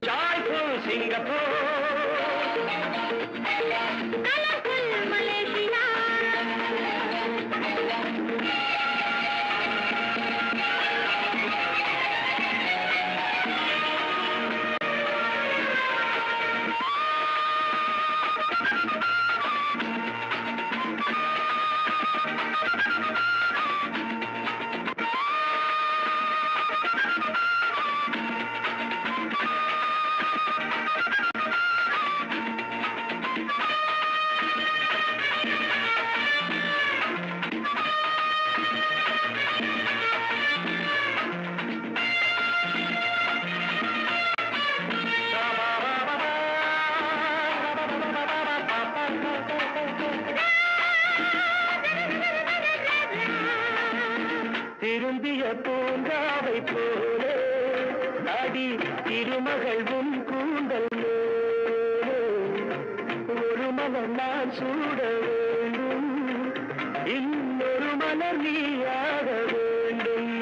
Joyful Singapore, colourful Malaysia. திருந்திய பூங்காவை போலே அடி திருமகள் உன் கூந்தல் மேலே, ஒரு மலர் நான் சூட வேண்டும், இன்னொரு மலர் நீயாக வேண்டும்.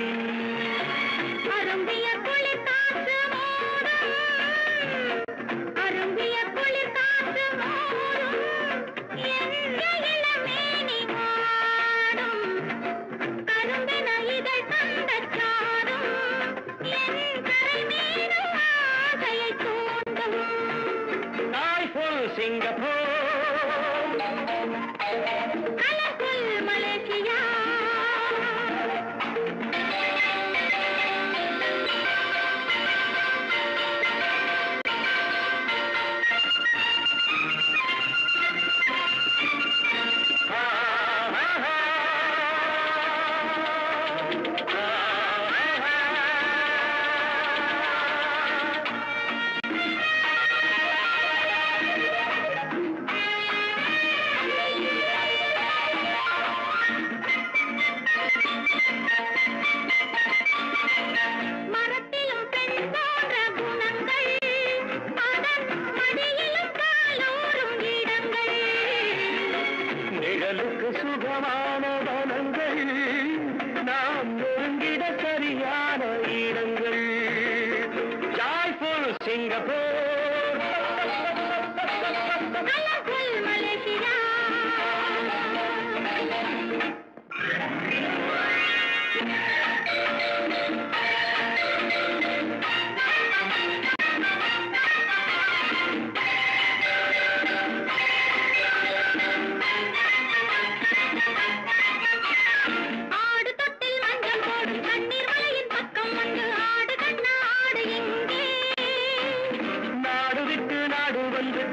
அரும்பிய குளிர் காற்று மோதும், அரும்பிய குளிர் காற்று மோதும், எந்த இளமேனி வாடும், கரும்பென இதழ் தந்த சாரும், என் கரை மீதும் ஆசையை தூண்டும். Joyful Singapore, colorful Malaysia. மரத்திலும் பெண் போன்ற குணங்கள், அதன் மடியிலும் காலூரும் இடங்கள், நிழலுக்கு சுகமான வனங்கள், சிங்கப்பூர் மலேசியா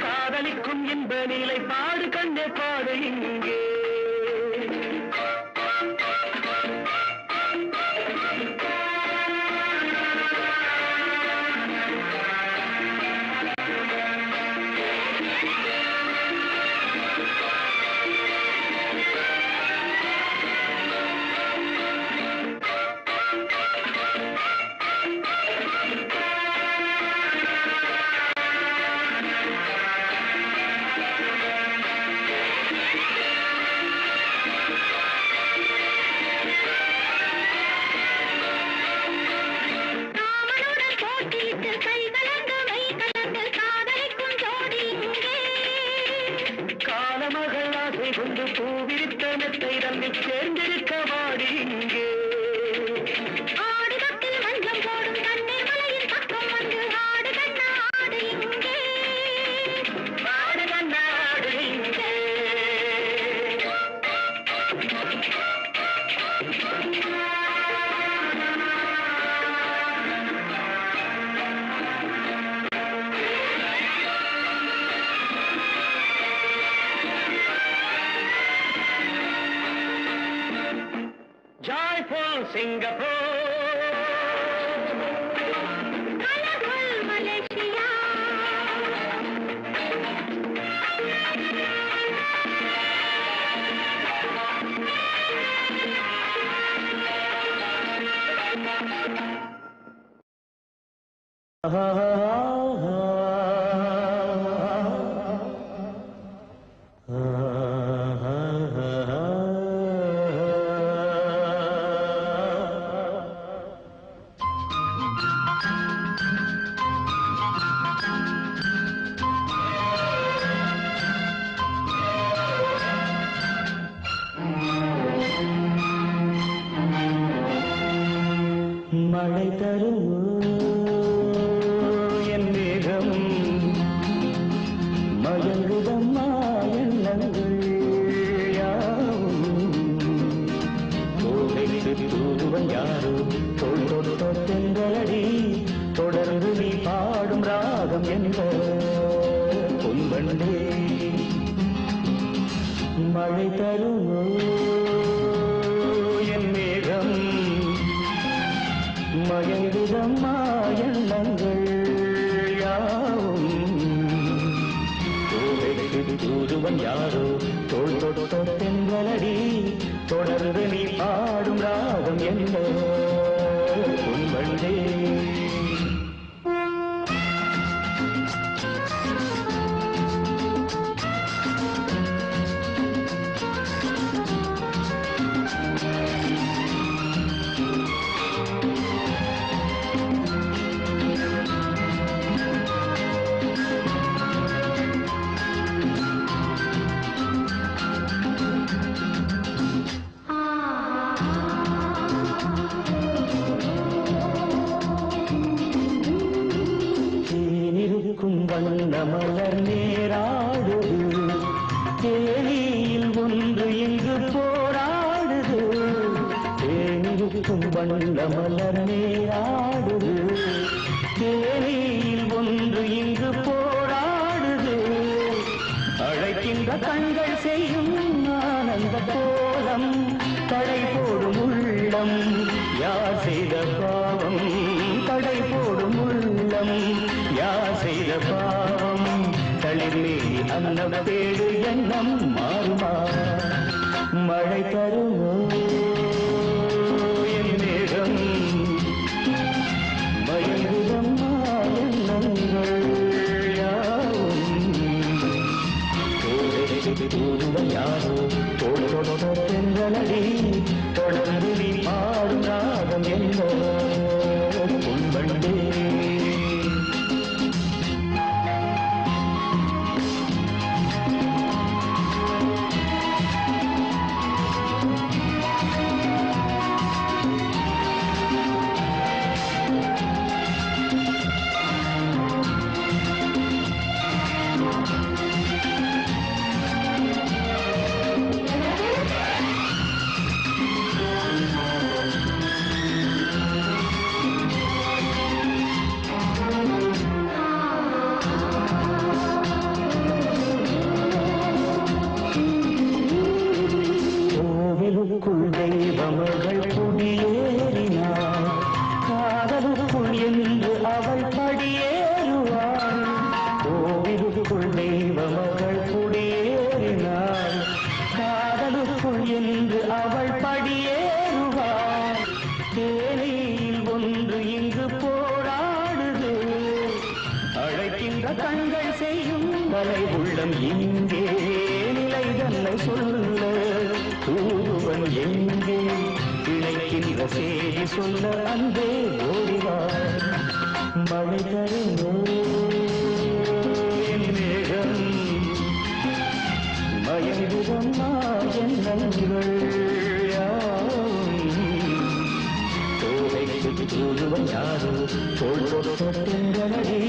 காதலிக்கும் இன்ப நிலை பாடு கண்ணே பாடு இங்கே கொண்டு பூவிரித்த மெத்தை தன்னில் சேர்ந்திருக்க வாடி இங்கே ஆடுதத்தில் மஞ்சள் போடும் கண்ணீர் மலையின் பக்கம் வந்து ஆடு கண்ணா ஆடு இங்கே ஆடு கண்ணாடு இங்கே Joyful Singapore, colorful Malaysia. மழை தரும் என் மேகம் மயங்குதம்மா எண்ணங்கள் யாவும் கோதைக்கு தூதுவன் யாரோ தோள் தொட்ட தென்றலடி தொடர்ந்து நீ பாடும் ராகம் என்ற பொன்வண்டே மழை தரும் என் மேகம் மயங்குதம்மா எண்ணங்கள் யாவும் கோதைக்கு தூதுவன் யாரோ தோள் தொட்ட தென்றலடி தொடர்ந்து நீ பாடும் ராகம் என்ற பொன்வண்டே வண்ண மலர் நேராடுது தேனியில் ஒன்று இங்கு போராடுது தேனிருக்கும் வண்ண மலர் நேராடுது தேனியில் ஒன்று இங்கு போராடுது அழைக்கின்ற கண்கள் செய்யும் ஆனந்த கோலம் தடை போடும் உள்ளம் யார் செய்த பாவம் தடை போடும் உள்ளம் யார் செய்த பாவம் தளிர்மேனி அன்னம் தேடு எண்ணம் மாறுமா மழை தருமோ என் மேகம் மயங்குதம்மா எண்ணங்கள் யாவும் தூதுவன் யாரோ தோள் தொட்ட தென்றலடி தொடர்ந்து நீ பாடும் ராகம் என்ற பொன்வண்டே கண்கள் செய்யும் கலை உள்ளம் இங்கே நிலை தன்னை சொல்ல தூதுவன் எங்கே இணைக்கின்ற செய்தி சொல்ல அன்பே ஓடிவார் மழை தரும் மேகம் மயங்குதம்மா எண்ணங்கள் தோகைக்கு தூதுவன் யாரோ தோல் தொட்ட தென்றலடி